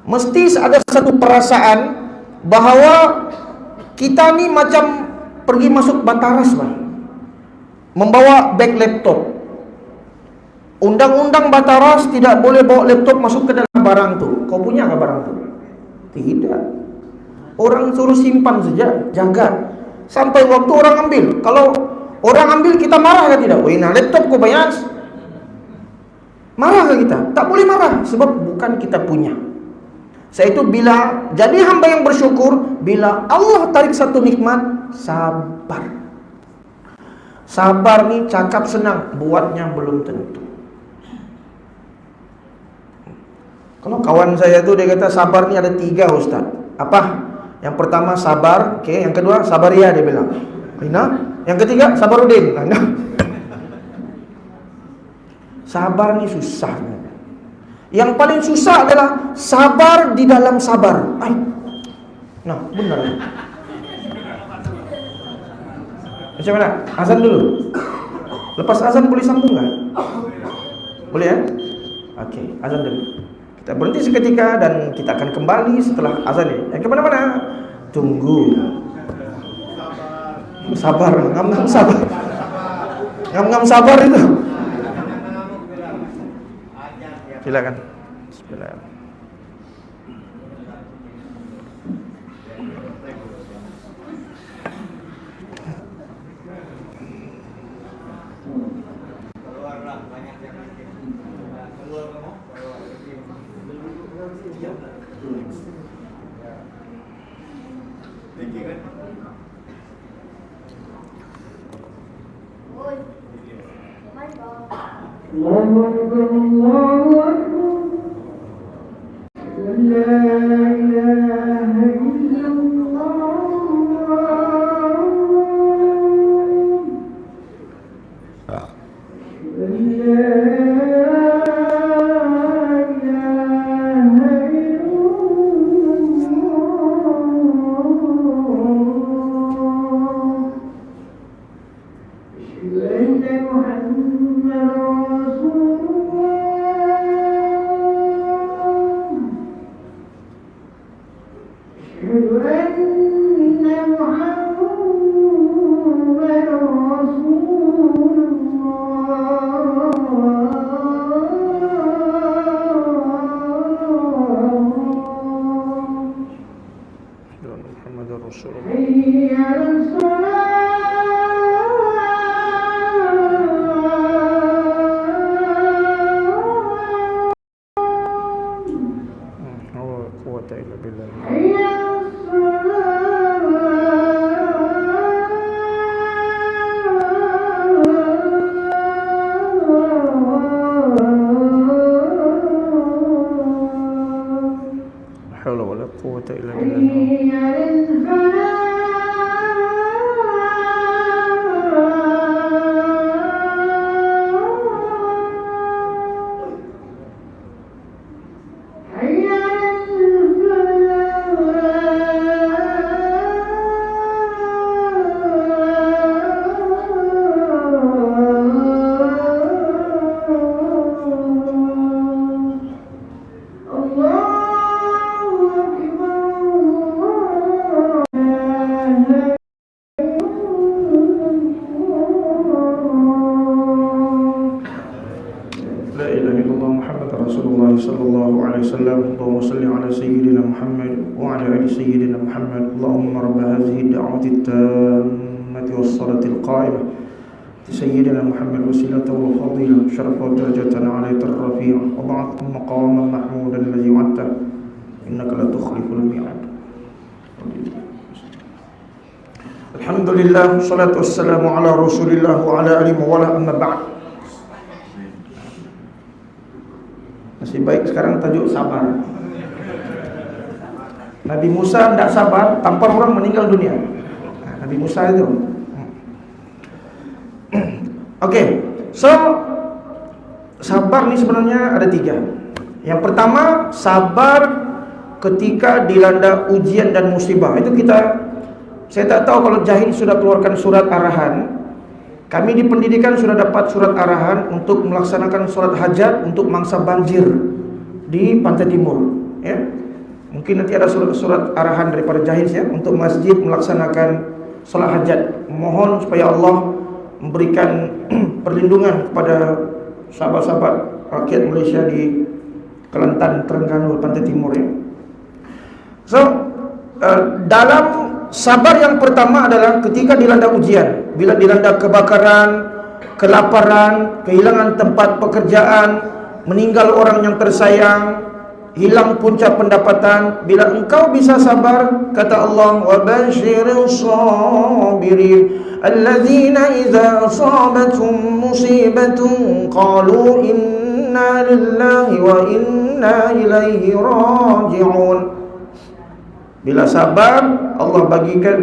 Mesti ada satu perasaan bahwa kita nih macam pergi masuk Bataras, Bang. Membawa beg laptop. Undang-undang Bataras tidak boleh bawa laptop masuk ke dalam barang tuh. Kau punya nggak barang tuh? Tidak. Orang suruh simpan saja, jaga sampai waktu orang ambil. Kalau orang ambil kita marah kan tidak? Nah laptop kau bayar. Marah kan kita? Tak boleh marah sebab bukan kita punya. Saya itu bila jadi hamba yang bersyukur, bila Allah tarik satu nikmat, sabar. Sabar nih cakap senang, buatnya belum tentu. Kalau kawan saya tuh dia kata sabar nih ada 3 Ustaz. Apa? Yang pertama sabar, oke. Yang kedua sabaria dia bilang. Yang ketiga Sabarudin. Sabar nih susah. Yang paling susah adalah sabar di dalam sabar. Nah, benar. Macam mana? Azan dulu. Lepas azan boleh sambung nggak? Boleh ya? Oke, azan dulu. Kita berhenti seketika dan kita akan kembali setelah azan ini. Kemana-mana? Tunggu. Sabar, ngam-ngam sabar. Ngam-ngam sabar itu. Silakan. Bismillah. quwwata illa billah. La haula wala quwwata illa billah. اللهم صل على سيدنا محمد وعلى آل سيدنا محمد. اللهم رب هذه الدعوة التامة والصلاة القائمة سيدنا محمد وسيلة وفضيلة شرف ودرجة عليك الرفيع وبعث مقاما محمودا الذي وعدته إنك لا تخلف الميعاد. الحمد لله والصلاة والسلام على رسول الله وعلى آله وعلى أما بعد. Masih baik sekarang tajuk sabar. Nabi Musa tidak sabar, tampar orang meninggal dunia. Nabi Musa itu. Oke, so sabar ini sebenarnya ada 3. Yang pertama, sabar ketika dilanda ujian dan musibah. Itu saya tak tahu kalau Jahil sudah keluarkan surat arahan. Kami di pendidikan sudah dapat surat arahan untuk melaksanakan sholat hajat untuk mangsa banjir di Pantai Timur, ya. Mungkin nanti ada surat arahan daripada Jahil ya untuk masjid melaksanakan sholat hajat. Mohon supaya Allah memberikan perlindungan kepada sahabat-sahabat rakyat Malaysia di Kelantan, Terengganu, Pantai Timur, ya. So, dalam sabar yang pertama adalah ketika dilanda ujian. Bila dilanda kebakaran, kelaparan, kehilangan tempat pekerjaan, meninggal orang yang tersayang, hilang puncak pendapatan. Bila engkau bisa sabar, kata Allah, wa basyiril sabirin alladzina idza asabathum musibatun qalu inna lillahi wa inna ilaihi raji'un. Bila sabar, Allah berikan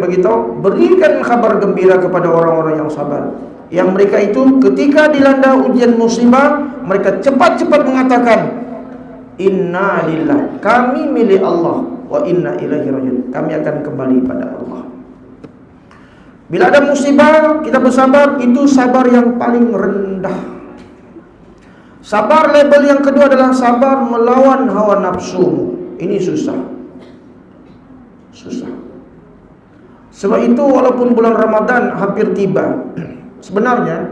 kabar gembira kepada orang-orang yang sabar. Yang mereka itu ketika dilanda ujian musibah, mereka cepat-cepat mengatakan, inna lillah, kami milik Allah, wa inna ilaihi raji'un, kami akan kembali pada Allah. Bila ada musibah, kita bersabar, itu sabar yang paling rendah. Sabar label yang kedua adalah sabar melawan hawa nafsu. Ini susah. Sebab itu walaupun bulan Ramadan hampir tiba, sebenarnya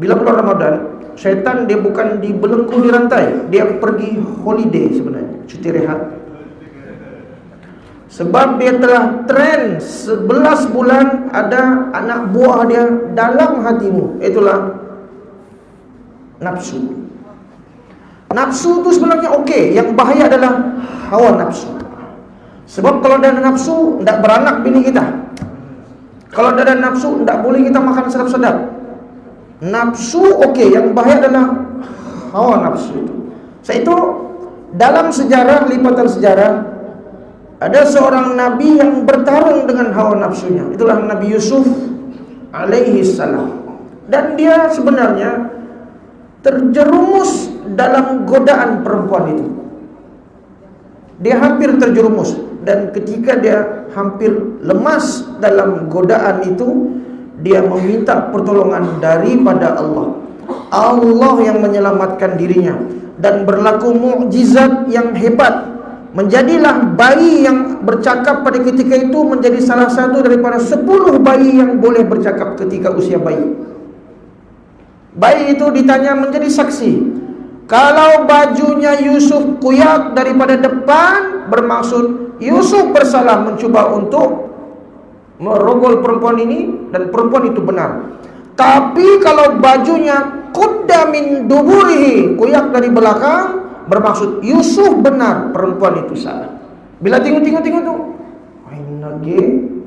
bila bulan Ramadan, syaitan dia bukan dibelenggu di rantai, dia pergi holiday sebenarnya, cuti rehat. Sebab dia telah tren 11 bulan ada anak buah dia dalam hatimu, itulah nafsu. Nafsu itu sebenarnya okey, yang bahaya adalah hawa nafsu. Sebab kalau ada nafsu, tidak beranak bini kita. Kalau ada nafsu, tidak boleh kita makan sedap-sedap. Nafsu okey, yang bahaya adalah hawa nafsu itu. Itu dalam sejarah, lipatan sejarah, ada seorang nabi yang bertarung dengan hawa nafsunya. Itulah Nabi Yusuf alaihi salam. Dan dia sebenarnya terjerumus dalam godaan perempuan itu. Dia hampir terjerumus. Dan ketika dia hampir lemas dalam godaan itu, dia meminta pertolongan daripada Allah. Allah yang menyelamatkan dirinya. Dan berlaku mukjizat yang hebat. Menjadilah bayi yang bercakap pada ketika itu menjadi salah satu daripada 10 bayi yang boleh bercakap ketika usia bayi. Bayi itu ditanya menjadi saksi. Kalau bajunya Yusuf kuyak daripada depan, bermaksud Yusuf bersalah mencuba untuk merogol perempuan ini, dan perempuan itu benar. Tapi kalau bajunya qudda min duburihi, kuyak dari belakang, bermaksud Yusuf benar, perempuan itu salah. Bila tengok tu, aing lagi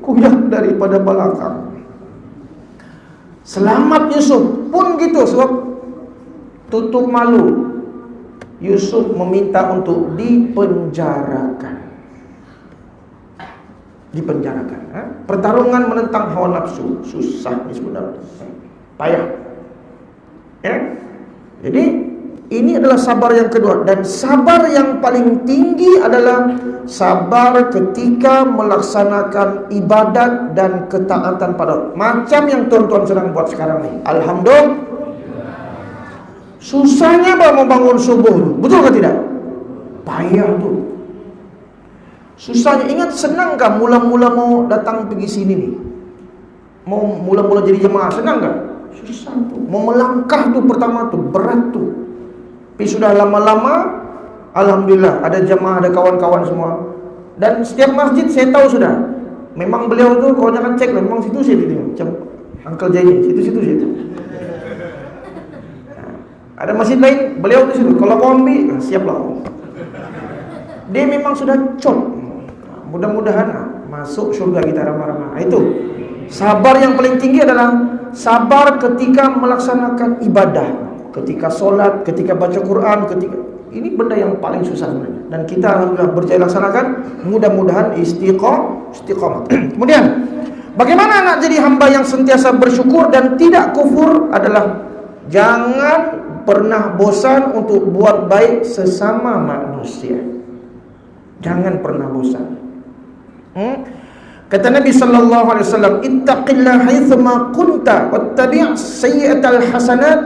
kuyak daripada belakang. Selamat Yusuf pun gitu, sebab tutup malu. Yusuf meminta untuk dipenjarakan. Pertarungan menentang hawa nafsu susah ni sebenarnya, payah. Ya. Jadi ini adalah sabar yang kedua, dan sabar yang paling tinggi adalah sabar ketika melaksanakan ibadat dan ketaatan pada Allah. Macam yang tuan-tuan sedang buat sekarang ni. Alhamdulillah. Susahnya mau bangun subuh, betul ke tidak? Payah tu. Susahnya. Ingat, senang kan mula-mula mau datang pergi sini ni? Mau mula-mula jadi jemaah, senang kan? Susah tu. Mau melangkah tu pertama tu, berat tu. Tapi sudah lama-lama, alhamdulillah, ada jemaah, ada kawan-kawan semua. Dan setiap masjid saya tahu sudah. Memang beliau tu, kalau jangan cek lah, memang situ saya tengok. Macam Uncle Jai, situ-situ saya tahu. Ada masjid lain, beliau tu situ. Kalau kau ambil, siaplah. Dia memang sudah cot. Mudah-mudahan masuk syurga kita ramah-ramah. Itu sabar yang paling tinggi adalah sabar ketika melaksanakan ibadah, ketika solat, ketika baca Quran, ketika ini benda yang paling susah sebenarnya. Dan kita alhamdulillah berjaya laksanakan. Mudah-mudahan istiqamah. Kemudian, bagaimana nak jadi hamba yang sentiasa bersyukur dan tidak kufur adalah jangan pernah bosan untuk buat baik sesama manusia. Jangan pernah bosan. Kata Nabi sallallahu alaihi wasallam, ittaqillaha haitsuma kunta wattabi' sayyi'atal hasanat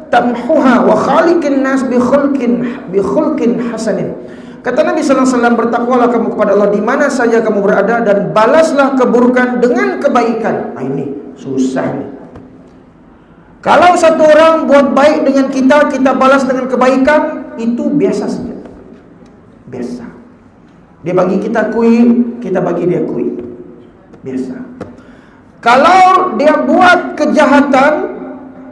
tamhuha wa khaliqin nas bi khulqin hasanin. Kata Nabi sallallahu alaihi wasallam, bertakwalah kamu kepada Allah di mana saja kamu berada dan balaslah keburukan dengan kebaikan. Ini susah nih. Kalau satu orang buat baik dengan kita, kita balas dengan kebaikan, itu biasa saja. Biasa. Dia bagi kita kuih, kita bagi dia kuih. Biasa. Kalau dia buat kejahatan,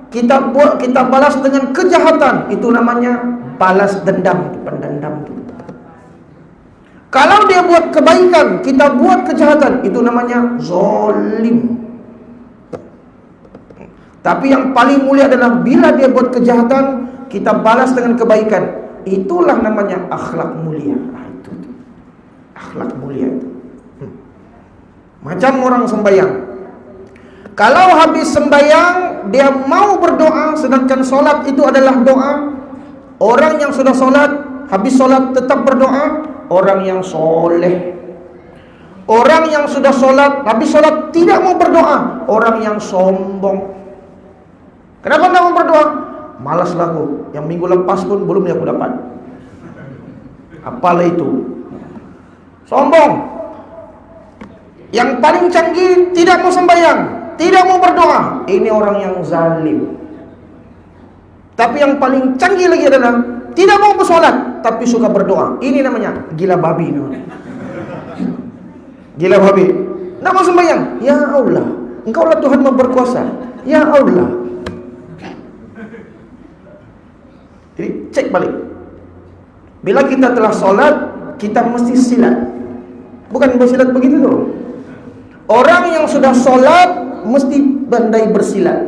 kita balas dengan kejahatan, itu namanya balas dendam, pendendam. Kalau dia buat kebaikan, kita buat kejahatan, itu namanya zalim. Tapi yang paling mulia adalah bila dia buat kejahatan, kita balas dengan kebaikan. Itulah namanya akhlak mulia. Itu akhlak mulia itu. Macam orang sembahyang. Kalau habis sembahyang dia mau berdoa, sedangkan solat itu adalah doa. Orang yang sudah solat, habis solat tetap berdoa, orang yang soleh. Orang yang sudah solat, habis solat tidak mau berdoa, orang yang sombong. Kenapa tidak mau berdoa? Malas lah aku. Yang minggu lepas pun belum aku dapat. Apalah itu? Sombong. Yang paling canggih tidak mau sembahyang, tidak mau berdoa. Ini orang yang zalim. Tapi yang paling canggih lagi adalah tidak mau bersolat tapi suka berdoa. Ini namanya gila babi namanya. Gila babi. Tidak mau sembahyang. Ya Allah, Engkau lah Tuhan yang berkuasa. Ya Allah. Jadi cek balik. Bila kita telah solat, kita mesti silat. Bukan bersilat begitu tuh. Orang yang sudah solat mesti pandai bersilat.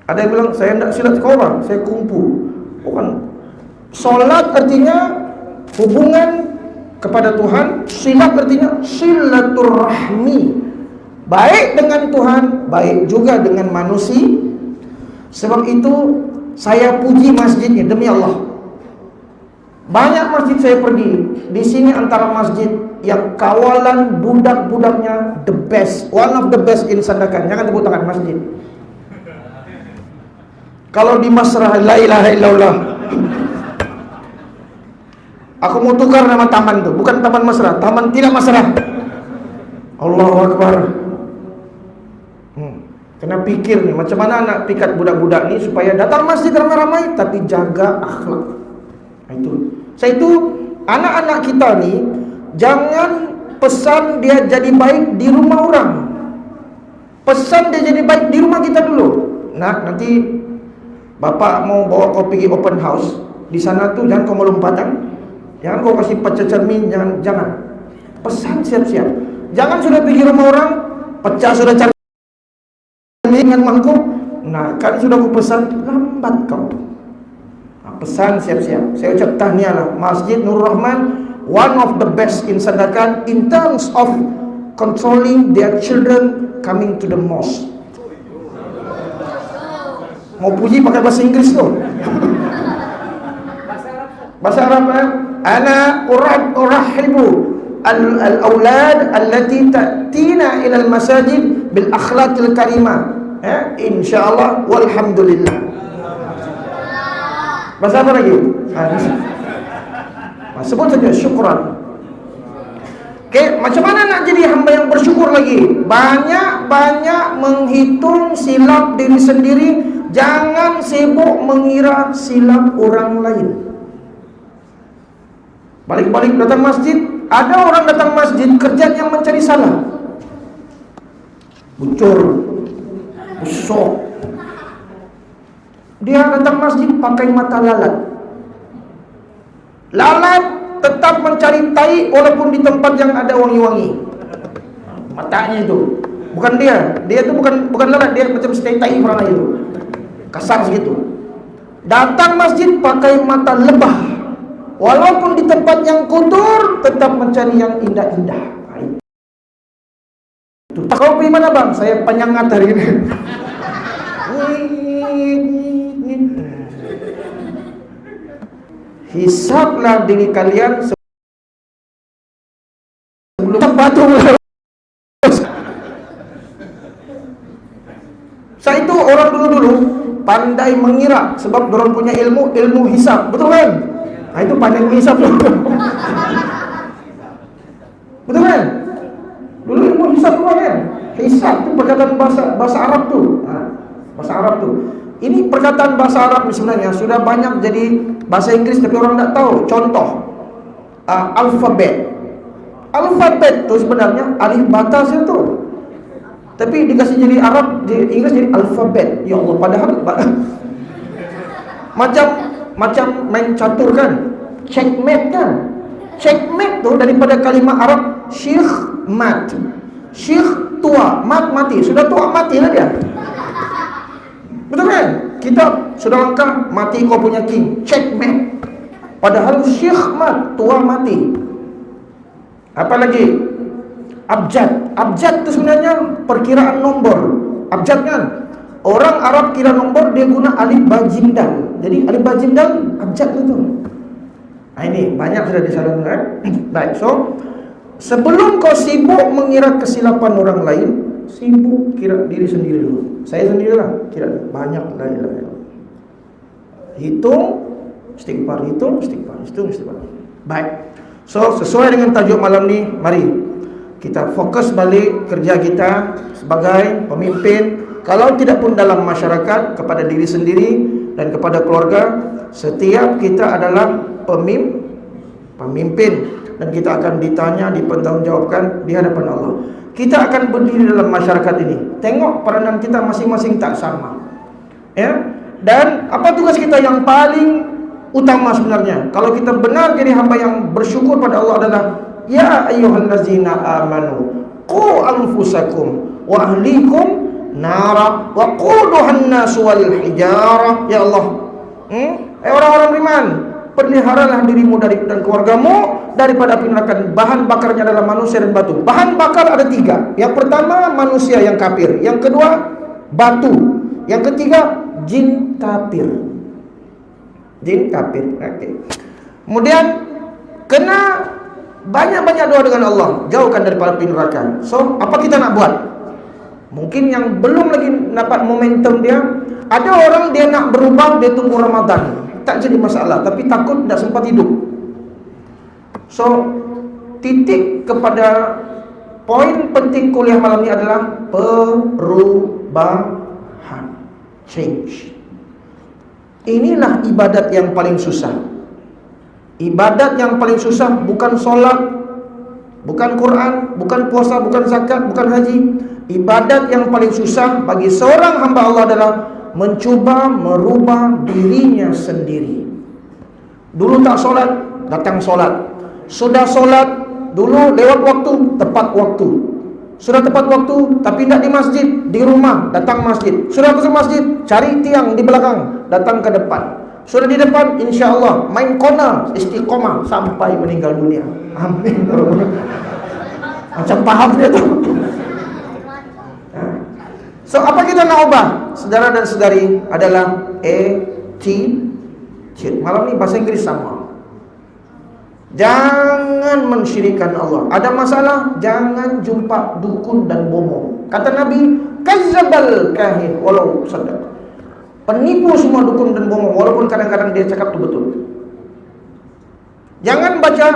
Ada yang bilang, saya tidak silat kau bang, saya kungfu. Bukan. Solat artinya hubungan kepada Tuhan. Silat artinya silaturahmi. Baik dengan Tuhan, baik juga dengan manusia. Sebab itu saya puji masjidnya, demi Allah. Banyak masjid saya pergi. Di sini antara masjid yang kawalan budak-budaknya the best, one of the best in Sandakan. Jangan tepuk tangan masjid. Kalau di Masrah, la ilaha illallah. Aku mau tukar nama taman tuh, bukan Taman Masrah, Taman Tidak Masrah. Allahu Akbar. Kena pikir nih, macam mana nak pikat budak-budak ni supaya datang masjid ramai-ramai tapi jaga akhlak. Itu anak-anak kita ni jangan pesan dia jadi baik di rumah orang. Pesan dia jadi baik di rumah kita dulu. Nanti bapak mau bawa kau pergi open house, di sana tuh jangan kau melompatan. Jangan kau kasih pecah cermin, jangan. Pesan siap-siap. Jangan sudah pergi rumah orang, pecah sudah cermin dengan mangkuk. Nah, kan sudah aku pesan, lambat kau. Nah, pesan siap-siap. Saya ucap tahniah lah. Masjid Nurul Rahman, one of the best in Sandakan in terms of controlling their children coming to the mosque. Mau puji pakai bahasa Inggris tu. Bahasa Arab kan? Ana urahibu al-aulad allati ta'tina ila al-masajid bil akhlaqil karimah. Insyaallah walhamdulillah. Bahasa apa lagi? Sebut saja syukran. Macam mana nak jadi hamba yang bersyukur lagi? Banyak-banyak menghitung silap diri sendiri. Jangan sibuk mengira silap orang lain. Balik-balik datang masjid, ada orang datang masjid kerjaan yang mencari salah. Bucur, busuk. Dia datang masjid pakai mata lalat. Lalat tetap mencari tai walaupun di tempat yang ada wangi-wangi. Matanya itu. Bukan dia itu bukan lalat, dia macam tai orang lain itu. Kasar segitu. Datang masjid pakai mata lebah. Walaupun di tempat yang kotor tetap mencari yang indah-indah. Kau pergi mana bang? Saya penyengat hari ini. Hisaplah diri kalian sebelum batu. Saya itu orang dulu-dulu pandai mengira sebab dorang punya ilmu hisap, betul kan? Nah, itu pandai menghisap tu. Betul kan? Dulu ilmu hisap tu kan? Hisap tu perkataan bahasa Arab tu. Bahasa Arab tu. Ini perkataan bahasa Arab sebenarnya sudah banyak jadi bahasa Inggris tapi orang tak tahu. Contoh, alfabet. Alfabet tu sebenarnya alif bata itu. Tapi dikasih jadi Arab, di Inggris jadi alfabet. Ya Allah, padahal macam main catur kan, checkmate kan. Checkmate tu daripada kalimah Arab syekh mat. Syekh tua, mat mati. Sudah tua mati lah dia. Betul kan? Kita sudah langkah mati kau punya king, checkmate. Padahal syekh mat, tua mati. Apa lagi? Abjad. Abjad itu sebenarnya perkiraan nombor. Abjad kan? Orang Arab kira nombor dia guna alif ba jim dal. Jadi alif ba jim dal abjad itu. Nah, ini banyak sudah disalahkan. Baik, so sebelum kau sibuk mengira kesilapan orang lain, sibuk kira diri sendiri dulu. Saya sendirilah kira banyak la ilaha illallah. Hitung istighfar, hitung istighfar. Baik. So sesuai dengan tajuk malam ni, mari kita fokus balik kerja kita sebagai pemimpin. Kalau tidak pun dalam masyarakat, kepada diri sendiri dan kepada keluarga, setiap kita adalah pemimpin dan kita akan ditanya, dipertanggungjawabkan di hadapan Allah. Kita akan berdiri dalam masyarakat ini. Tengok peranan kita masing-masing tak sama. Ya. Dan apa tugas kita yang paling utama sebenarnya? Kalau kita benar jadi hamba yang bersyukur pada Allah adalah ya ayyuhallazina amanu qu anfusakum wa ahlikum nara wa quduhan nas wal hijarah. Ya Allah, orang-orang beriman, peliharalah dirimu dan keluargamu daripada api neraka. Bahan bakarnya adalah manusia dan batu. Bahan bakar ada 3. Yang pertama manusia yang kafir, yang kedua batu, yang ketiga jin kafir. Jin kafir. Okay. Kemudian kena banyak-banyak doa dengan Allah, jauhkan daripada api neraka. So, apa kita nak buat? Mungkin yang belum lagi dapat momentum dia, ada orang dia nak berubah, dia tunggu Ramadan. Tak jadi masalah, tapi takut tak sempat hidup. So, titik kepada poin penting kuliah malam ini adalah perubahan. Change. Inilah ibadat yang paling susah. Ibadat yang paling susah bukan solat, bukan Quran, bukan puasa, bukan zakat, bukan haji. Ibadat yang paling susah bagi seorang hamba Allah adalah mencuba merubah dirinya sendiri. Dulu tak solat, datang solat. Sudah solat dulu lewat waktu, tepat waktu. Sudah tepat waktu tapi tidak di masjid, di rumah, datang masjid. Sudah ke masjid, cari tiang di belakang, datang ke depan. Sudah di depan, insya Allah main kona, istiqomah sampai meninggal dunia. Amin. Macam paham dia tu. So apa kita nak ubah, saudara dan saudari, adalah attitude. Malam ni bahasa Inggeris sama. Jangan mensyirikkan Allah. Ada masalah, jangan jumpa dukun dan bohong. Kata Nabi, kazzabal kahin walau sadaq. Penipu semua dukun dan bohong, walaupun kadang-kadang dia cakap itu betul. Jangan baca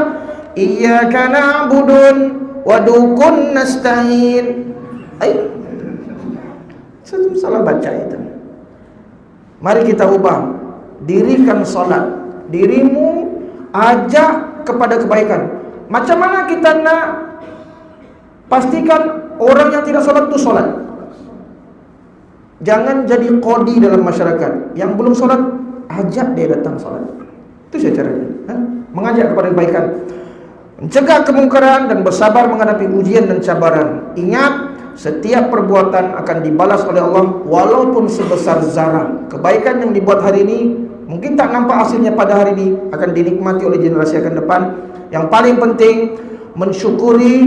iyyaka na'budun wa dukun nasta'in. Salah baca itu. Mari kita ubah. Dirikan salat. Dirimu ajak kepada kebaikan. Macam mana kita nak pastikan orang yang tidak solat itu solat? Jangan jadi qadi dalam masyarakat. Yang belum solat, ajak dia datang solat. Itu saja caranya. Mengajak kepada kebaikan, mencegah kemungkaran dan bersabar menghadapi ujian dan cabaran. Ingat, setiap perbuatan akan dibalas oleh Allah walaupun sebesar zarah. Kebaikan yang dibuat hari ini mungkin tak nampak hasilnya pada hari ini, akan dinikmati oleh generasi akan depan. Yang paling penting, mensyukuri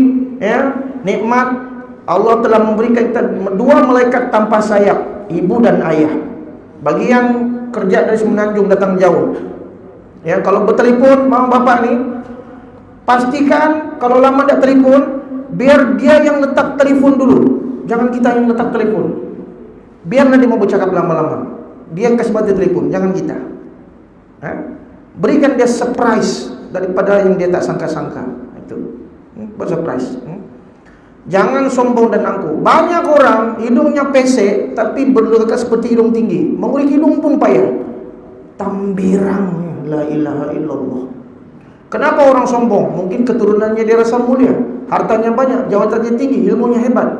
nikmat Allah telah memberikan kita dua malaikat tanpa sayap, ibu dan ayah. Bagi yang kerja dari Semenanjung datang jauh, kalau bertelefon mama bapak ni, pastikan kalau lama tak telefon, biar dia yang letak telefon dulu. Jangan kita yang letak telefon. Biarlah dia mau bercakap lama-lama, dia yang kasih mati telefon, jangan kita. Berikan dia surprise daripada yang dia tak sangka-sangka. Itu surprise. Jangan sombong dan angkuh. Banyak orang hidungnya pesek tapi berdekat seperti hidung tinggi. Mengulik hidung pun payah. Tambirang, la ilaha illallah. Kenapa orang sombong? Mungkin keturunannya dia rasa mulia, hartanya banyak, jabatannya tinggi, ilmunya hebat.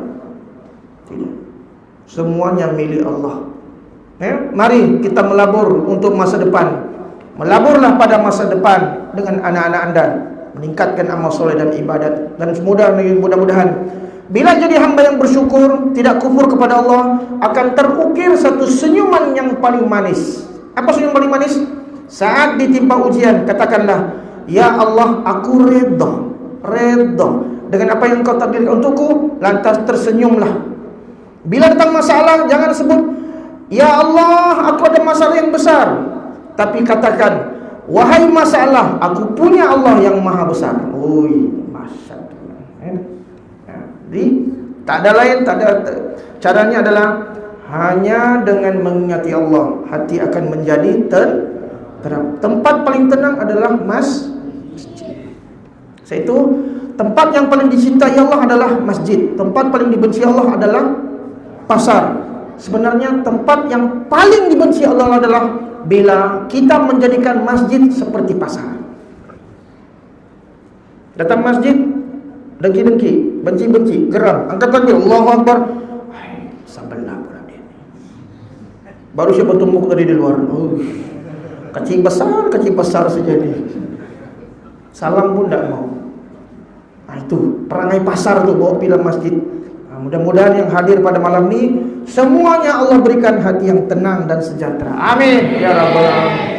Tidak. Semuanya milik Allah. Mari kita melabur untuk masa depan. Melaburlah pada masa depan dengan anak-anak anda, meningkatkan amal soleh dan ibadat. Dan mudah-mudahan bila jadi hamba yang bersyukur, tidak kufur kepada Allah, akan terukir satu senyuman yang paling manis. Apa senyum paling manis? Saat ditimpa ujian, katakanlah, ya Allah, aku redha dengan apa yang kau takdirkan untukku, lantas tersenyumlah. Bila datang masalah, jangan sebut, ya Allah, aku ada masalah yang besar. Tapi katakan, wahai masalah, aku punya Allah yang maha besar. Masya Allah. Jadi tak ada lain, tak ada caranya adalah hanya dengan mengingati Allah, hati akan menjadi tenang. Tempat paling tenang adalah masjid. Itu tempat yang paling dicintai Allah adalah masjid. Tempat paling dibenci Allah adalah pasar. Sebenarnya tempat yang paling dibenci Allah adalah bila kita menjadikan masjid seperti pasar. Datang masjid, dengki-dengki, benci-benci, geram, angkat takbir, Allahu Akbar. Sabarlah pula dia. Baru siapa tumbuk tadi di luar. Kecil besar saja ni. Salam pun tak mau. Itu perangai pasar tu bawa pergi masjid. Mudah-mudahan yang hadir pada malam ni semuanya Allah berikan hati yang tenang dan sejahtera. Amin ya rabbal alamin.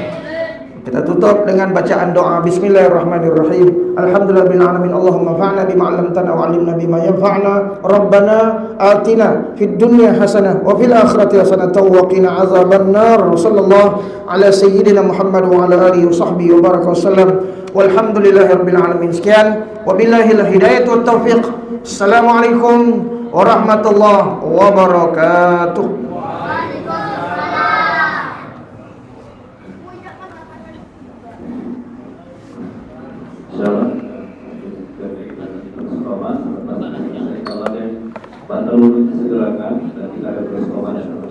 Kita tutup dengan bacaan doa. Bismillahirrahmanirrahim. Alhamdulillahirabbil alamin. Allahumma fa'na bima 'allamtana wa 'allimna bima yanfa'una. Rabbana atina fid dunya hasanah wa fil akhirati hasanah wa qina azabannar. Sallallahu ala sayyidina Muhammad wa ala alihi wa sahbihi wa baraka wasallam. Walhamdulillahirabbil alamin. Sekian, wabillahil hidayah wat taufiq. Assalamualaikum warahmatullahi wabarakatuh.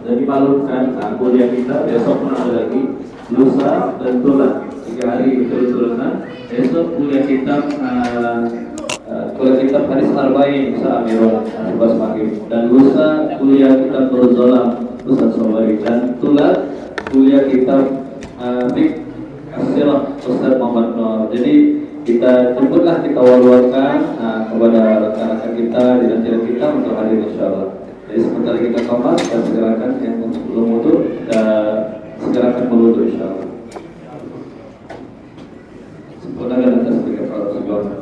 Jadi malam kan kuliah kita besok pun ada lagi, lusa dan tulang 3 hari berturut-turut. Besok kuliah kita hadis arba'in Musa Amirul Abbas Maghrib, dan lusa kuliah kita berzolam Ustaz Sobari, dan tulang kuliah kita Kasihlah Ustaz Muhammad Nur. Jadi kita jemputlah, kita war-warkan kepada rekan-rekan kita di dalam kita untuk hadir insyaallah. Jadi sebentar kita kamar dan segerakan yang belum wudu dan segerakan berwudu insyaallah. Sempurnakan atas berikan Allah.